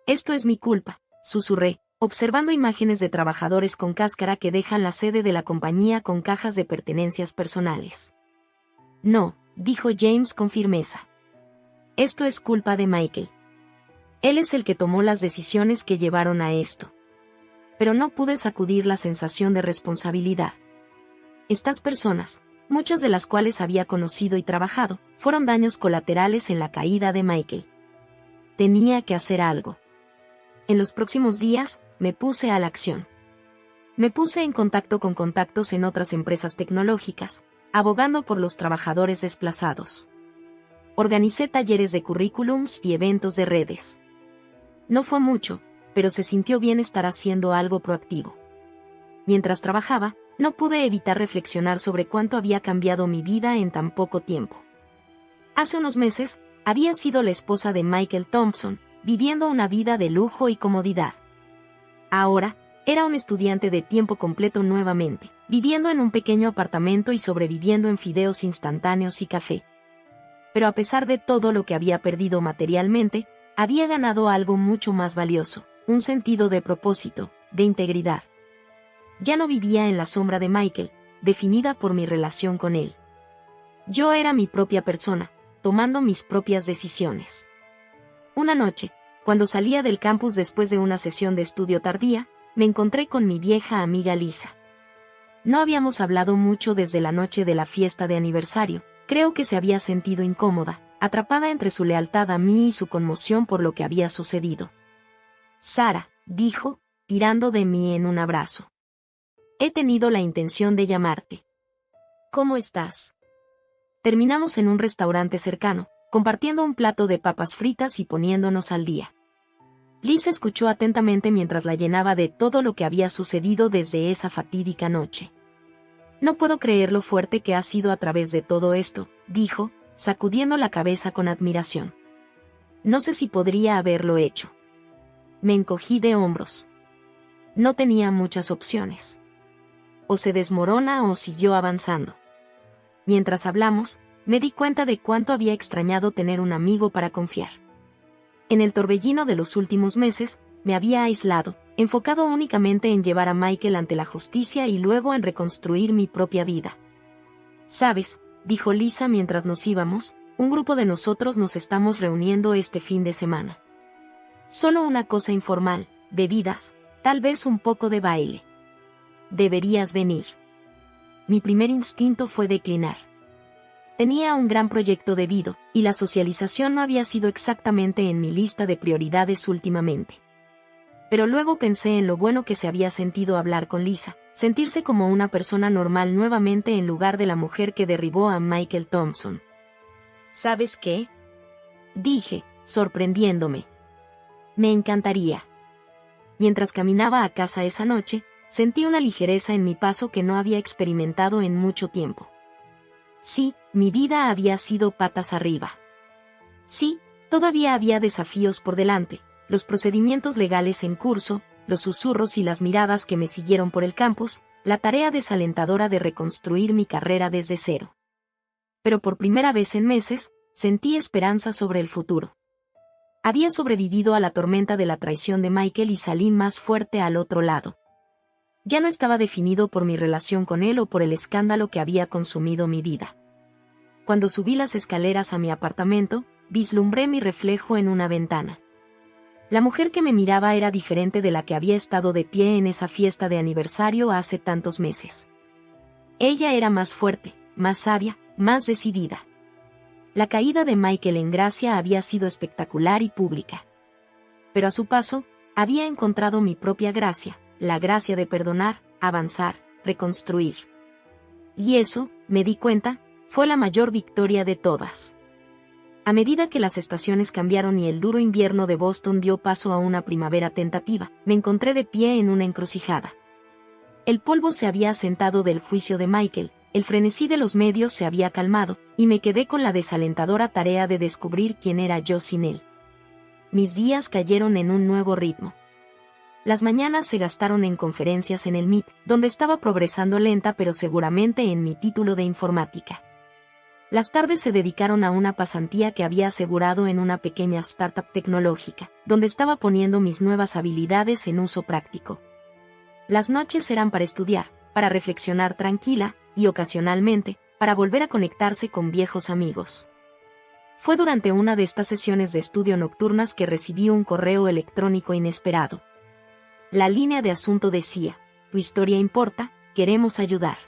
Esto es mi culpa, susurré, observando imágenes de trabajadores con cáscara que dejan la sede de la compañía con cajas de pertenencias personales. No, dijo James con firmeza. Esto es culpa de Michael. Él es el que tomó las decisiones que llevaron a esto. Pero no pude sacudir la sensación de responsabilidad. Estas personas, muchas de las cuales había conocido y trabajado, fueron daños colaterales en la caída de Michael. Tenía que hacer algo. En los próximos días, me puse a la acción. Me puse en contacto con contactos en otras empresas tecnológicas, abogando por los trabajadores desplazados. Organicé talleres de currículums y eventos de redes. No fue mucho, pero se sintió bien estar haciendo algo proactivo. Mientras trabajaba, no pude evitar reflexionar sobre cuánto había cambiado mi vida en tan poco tiempo. Hace unos meses, había sido la esposa de Michael Thompson, viviendo una vida de lujo y comodidad. Ahora, era un estudiante de tiempo completo nuevamente, viviendo en un pequeño apartamento y sobreviviendo en fideos instantáneos y café. Pero a pesar de todo lo que había perdido materialmente, había ganado algo mucho más valioso, un sentido de propósito, de integridad. Ya no vivía en la sombra de Michael, definida por mi relación con él. Yo era mi propia persona, tomando mis propias decisiones. Una noche, cuando salía del campus después de una sesión de estudio tardía, me encontré con mi vieja amiga Lisa. No habíamos hablado mucho desde la noche de la fiesta de aniversario. Creo que se había sentido incómoda, atrapada entre su lealtad a mí y su conmoción por lo que había sucedido. Sara, dijo, tirando de mí en un abrazo. He tenido la intención de llamarte. ¿Cómo estás? Terminamos en un restaurante cercano, compartiendo un plato de papas fritas y poniéndonos al día. Liz escuchó atentamente mientras la llenaba de todo lo que había sucedido desde esa fatídica noche. No puedo creer lo fuerte que ha sido a través de todo esto, dijo, sacudiendo la cabeza con admiración. No sé si podría haberlo hecho. Me encogí de hombros. No tenía muchas opciones. O se desmorona o siguió avanzando. Mientras hablamos, me di cuenta de cuánto había extrañado tener un amigo para confiar. En el torbellino de los últimos meses, me había aislado, enfocado únicamente en llevar a Michael ante la justicia y luego en reconstruir mi propia vida. ¿Sabes?, dijo Lisa mientras nos íbamos, un grupo de nosotros nos estamos reuniendo este fin de semana. Solo una cosa informal, bebidas, tal vez un poco de baile. Deberías venir. Mi primer instinto fue declinar. Tenía un gran proyecto debido, y la socialización no había sido exactamente en mi lista de prioridades últimamente. Pero luego pensé en lo bueno que se había sentido hablar con Lisa, sentirse como una persona normal nuevamente en lugar de la mujer que derribó a Michael Thompson. ¿Sabes qué?, dije, sorprendiéndome. Me encantaría. Mientras caminaba a casa esa noche, sentí una ligereza en mi paso que no había experimentado en mucho tiempo. Sí, mi vida había sido patas arriba. Sí, todavía había desafíos por delante, los procedimientos legales en curso, los susurros y las miradas que me siguieron por el campus, la tarea desalentadora de reconstruir mi carrera desde cero. Pero por primera vez en meses, sentí esperanza sobre el futuro. Había sobrevivido a la tormenta de la traición de Michael y salí más fuerte al otro lado. Ya no estaba definido por mi relación con él o por el escándalo que había consumido mi vida. Cuando subí las escaleras a mi apartamento, vislumbré mi reflejo en una ventana. La mujer que me miraba era diferente de la que había estado de pie en esa fiesta de aniversario hace tantos meses. Ella era más fuerte, más sabia, más decidida. La caída de Michael en gracia había sido espectacular y pública. Pero a su paso, había encontrado mi propia gracia, la gracia de perdonar, avanzar, reconstruir. Y eso, me di cuenta, fue la mayor victoria de todas. A medida que las estaciones cambiaron y el duro invierno de Boston dio paso a una primavera tentativa, me encontré de pie en una encrucijada. El polvo se había asentado del juicio de Michael, el frenesí de los medios se había calmado, y me quedé con la desalentadora tarea de descubrir quién era yo sin él. Mis días cayeron en un nuevo ritmo. Las mañanas se gastaron en conferencias en el MIT, donde estaba progresando lenta pero seguramente en mi título de informática. Las tardes se dedicaron a una pasantía que había asegurado en una pequeña startup tecnológica, donde estaba poniendo mis nuevas habilidades en uso práctico. Las noches eran para estudiar, para reflexionar tranquila, y ocasionalmente, para volver a conectarse con viejos amigos. Fue durante una de estas sesiones de estudio nocturnas que recibí un correo electrónico inesperado. La línea de asunto decía: "Tu historia importa, queremos ayudar".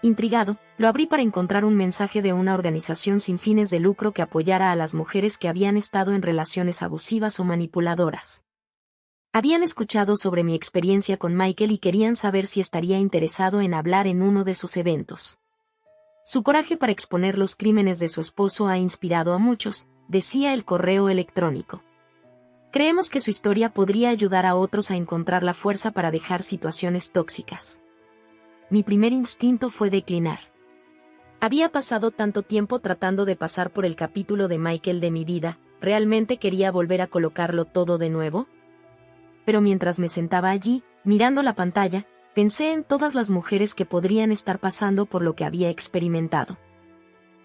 Intrigado, lo abrí para encontrar un mensaje de una organización sin fines de lucro que apoyara a las mujeres que habían estado en relaciones abusivas o manipuladoras. Habían escuchado sobre mi experiencia con Michael y querían saber si estaría interesado en hablar en uno de sus eventos. Su coraje para exponer los crímenes de su esposo ha inspirado a muchos, decía el correo electrónico. Creemos que su historia podría ayudar a otros a encontrar la fuerza para dejar situaciones tóxicas. Mi primer instinto fue declinar. Había pasado tanto tiempo tratando de pasar por el capítulo de Michael de mi vida, ¿realmente quería volver a colocarlo todo de nuevo? Pero mientras me sentaba allí, mirando la pantalla, pensé en todas las mujeres que podrían estar pasando por lo que había experimentado.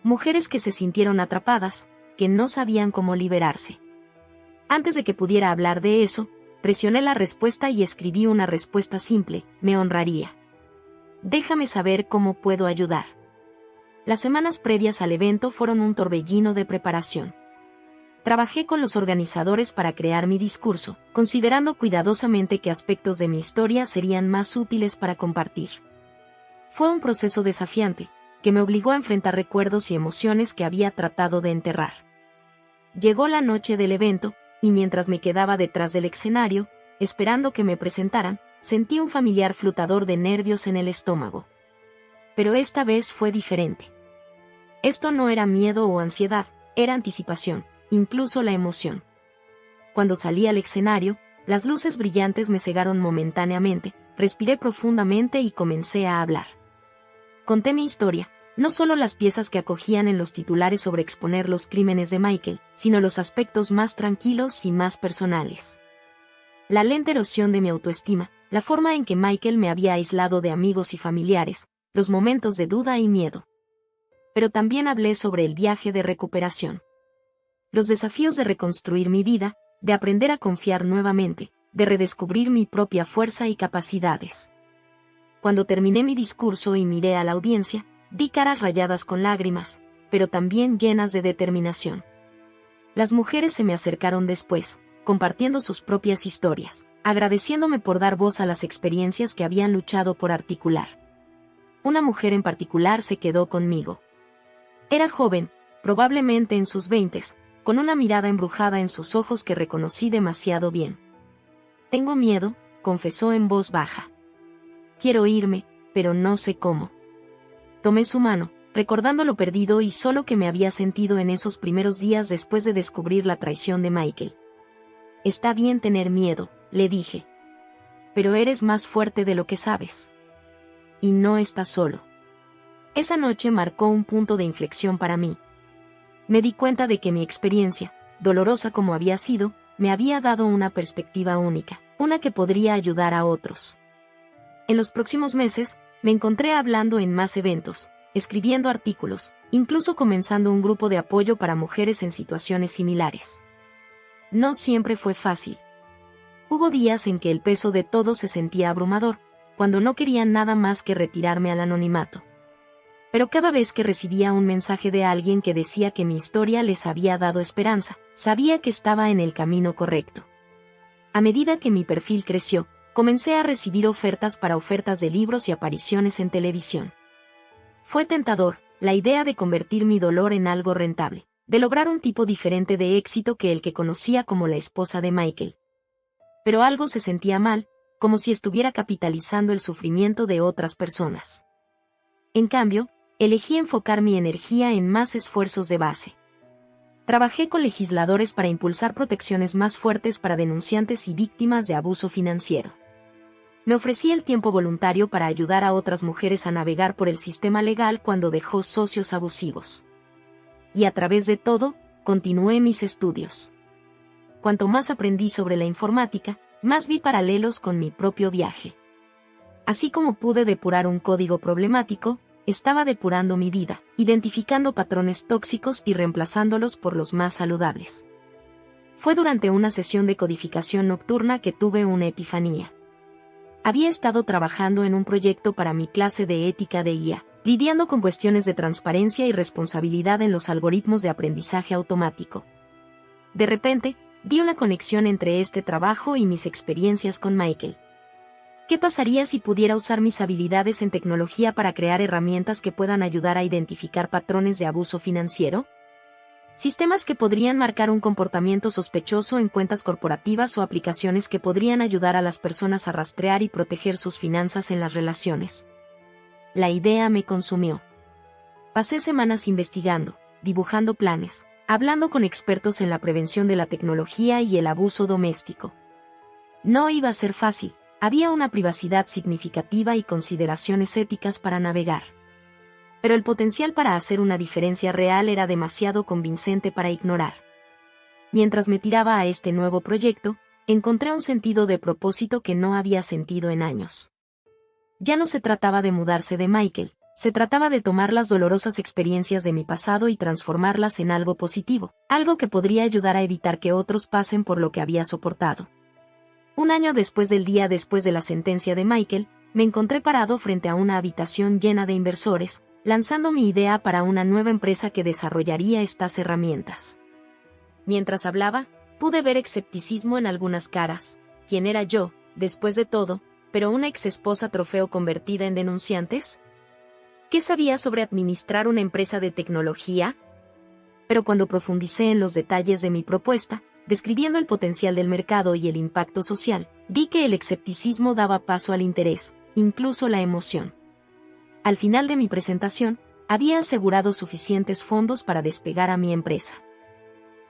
Mujeres que se sintieron atrapadas, que no sabían cómo liberarse. Antes de que pudiera hablar de eso, presioné la respuesta y escribí una respuesta simple: me honraría. Déjame saber cómo puedo ayudar. Las semanas previas al evento fueron un torbellino de preparación. Trabajé con los organizadores para crear mi discurso, considerando cuidadosamente qué aspectos de mi historia serían más útiles para compartir. Fue un proceso desafiante, que me obligó a enfrentar recuerdos y emociones que había tratado de enterrar. Llegó la noche del evento, y mientras me quedaba detrás del escenario, esperando que me presentaran, sentí un familiar flutador de nervios en el estómago. Pero esta vez fue diferente. Esto no era miedo o ansiedad, era anticipación, incluso la emoción. Cuando salí al escenario, las luces brillantes me cegaron momentáneamente, respiré profundamente y comencé a hablar. Conté mi historia, no solo las piezas que acogían en los titulares sobre exponer los crímenes de Michael, sino los aspectos más tranquilos y más personales. La lenta erosión de mi autoestima, la forma en que Michael me había aislado de amigos y familiares, los momentos de duda y miedo. Pero también hablé sobre el viaje de recuperación. Los desafíos de reconstruir mi vida, de aprender a confiar nuevamente, de redescubrir mi propia fuerza y capacidades. Cuando terminé mi discurso y miré a la audiencia, vi caras rayadas con lágrimas, pero también llenas de determinación. Las mujeres se me acercaron después, compartiendo sus propias historias, agradeciéndome por dar voz a las experiencias que habían luchado por articular. Una mujer en particular se quedó conmigo. Era joven, probablemente en sus 20s, con una mirada embrujada en sus ojos que reconocí demasiado bien. Tengo miedo, confesó en voz baja. Quiero irme, pero no sé cómo. Tomé su mano, recordando lo perdido y solo que me había sentido en esos primeros días después de descubrir la traición de Michael. Está bien tener miedo, le dije. Pero eres más fuerte de lo que sabes. Y no estás solo. Esa noche marcó un punto de inflexión para mí. Me di cuenta de que mi experiencia, dolorosa como había sido, me había dado una perspectiva única, una que podría ayudar a otros. En los próximos meses, me encontré hablando en más eventos, escribiendo artículos, incluso comenzando un grupo de apoyo para mujeres en situaciones similares. No siempre fue fácil. Hubo días en que el peso de todo se sentía abrumador, cuando no quería nada más que retirarme al anonimato. Pero cada vez que recibía un mensaje de alguien que decía que mi historia les había dado esperanza, sabía que estaba en el camino correcto. A medida que mi perfil creció, comencé a recibir ofertas de libros y apariciones en televisión. Fue tentador, la idea de convertir mi dolor en algo rentable, de lograr un tipo diferente de éxito que el que conocía como la esposa de Michael. Pero algo se sentía mal, como si estuviera capitalizando el sufrimiento de otras personas. En cambio, elegí enfocar mi energía en más esfuerzos de base. Trabajé con legisladores para impulsar protecciones más fuertes para denunciantes y víctimas de abuso financiero. Me ofrecí el tiempo voluntario para ayudar a otras mujeres a navegar por el sistema legal cuando dejó socios abusivos. Y a través de todo, continué mis estudios. Cuanto más aprendí sobre la informática, más vi paralelos con mi propio viaje. Así como pude depurar un código problemático, estaba depurando mi vida, identificando patrones tóxicos y reemplazándolos por los más saludables. Fue durante una sesión de codificación nocturna que tuve una epifanía. Había estado trabajando en un proyecto para mi clase de ética de IA, lidiando con cuestiones de transparencia y responsabilidad en los algoritmos de aprendizaje automático. De repente, vi una conexión entre este trabajo y mis experiencias con Michael. ¿Qué pasaría si pudiera usar mis habilidades en tecnología para crear herramientas que puedan ayudar a identificar patrones de abuso financiero? Sistemas que podrían marcar un comportamiento sospechoso en cuentas corporativas o aplicaciones que podrían ayudar a las personas a rastrear y proteger sus finanzas en las relaciones. La idea me consumió. Pasé semanas investigando, dibujando planes, hablando con expertos en la prevención de la tecnología y el abuso doméstico. No iba a ser fácil, había una privacidad significativa y consideraciones éticas para navegar. Pero el potencial para hacer una diferencia real era demasiado convincente para ignorar. Mientras me tiraba a este nuevo proyecto, encontré un sentido de propósito que no había sentido en años. Ya no se trataba de mudarse de Michael, se trataba de tomar las dolorosas experiencias de mi pasado y transformarlas en algo positivo, algo que podría ayudar a evitar que otros pasen por lo que había soportado. Un año después del día después de la sentencia de Michael, me encontré parado frente a una habitación llena de inversores, lanzando mi idea para una nueva empresa que desarrollaría estas herramientas. Mientras hablaba, pude ver escepticismo en algunas caras. ¿Quién era yo, después de todo, pero una exesposa trofeo convertida en denunciantes? ¿Qué sabía sobre administrar una empresa de tecnología? Pero cuando profundicé en los detalles de mi propuesta, describiendo el potencial del mercado y el impacto social, vi que el escepticismo daba paso al interés, incluso la emoción. Al final de mi presentación, había asegurado suficientes fondos para despegar a mi empresa.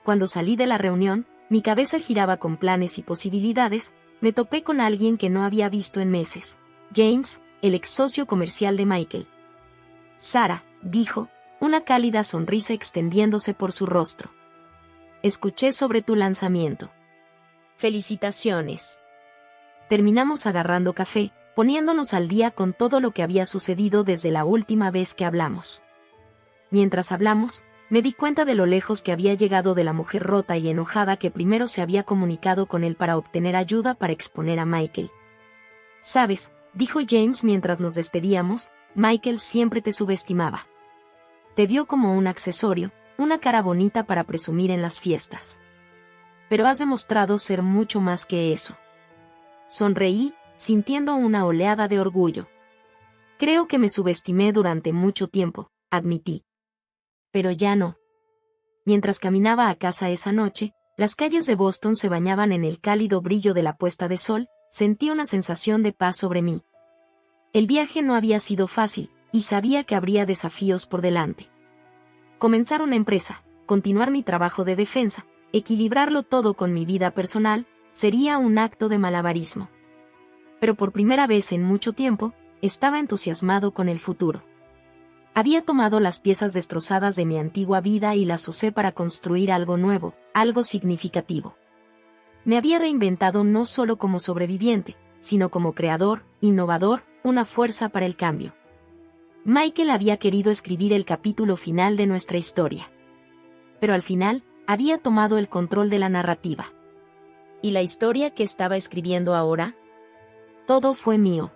Cuando salí de la reunión, mi cabeza giraba con planes y posibilidades, me topé con alguien que no había visto en meses. James, el ex socio comercial de Michael. Sara, dijo, una cálida sonrisa extendiéndose por su rostro. Escuché sobre tu lanzamiento. Felicitaciones. Terminamos agarrando café, poniéndonos al día con todo lo que había sucedido desde la última vez que hablamos. Mientras hablamos, me di cuenta de lo lejos que había llegado de la mujer rota y enojada que primero se había comunicado con él para obtener ayuda para exponer a Michael. ¿Sabes?, dijo James mientras nos despedíamos, Michael siempre te subestimaba. Te vio como un accesorio, una cara bonita para presumir en las fiestas. Pero has demostrado ser mucho más que eso. Sonreí, sintiendo una oleada de orgullo. Creo que me subestimé durante mucho tiempo, admití. Pero ya no. Mientras caminaba a casa esa noche, las calles de Boston se bañaban en el cálido brillo de la puesta de sol, sentí una sensación de paz sobre mí. El viaje no había sido fácil, y sabía que habría desafíos por delante. Comenzar una empresa, continuar mi trabajo de defensa, equilibrarlo todo con mi vida personal, sería un acto de malabarismo. Pero por primera vez en mucho tiempo, estaba entusiasmado con el futuro. Había tomado las piezas destrozadas de mi antigua vida y las usé para construir algo nuevo, algo significativo. Me había reinventado no solo como sobreviviente, sino como creador, innovador, una fuerza para el cambio. Michael había querido escribir el capítulo final de nuestra historia. Pero al final, había tomado el control de la narrativa. ¿Y la historia que estaba escribiendo ahora? Todo fue mío.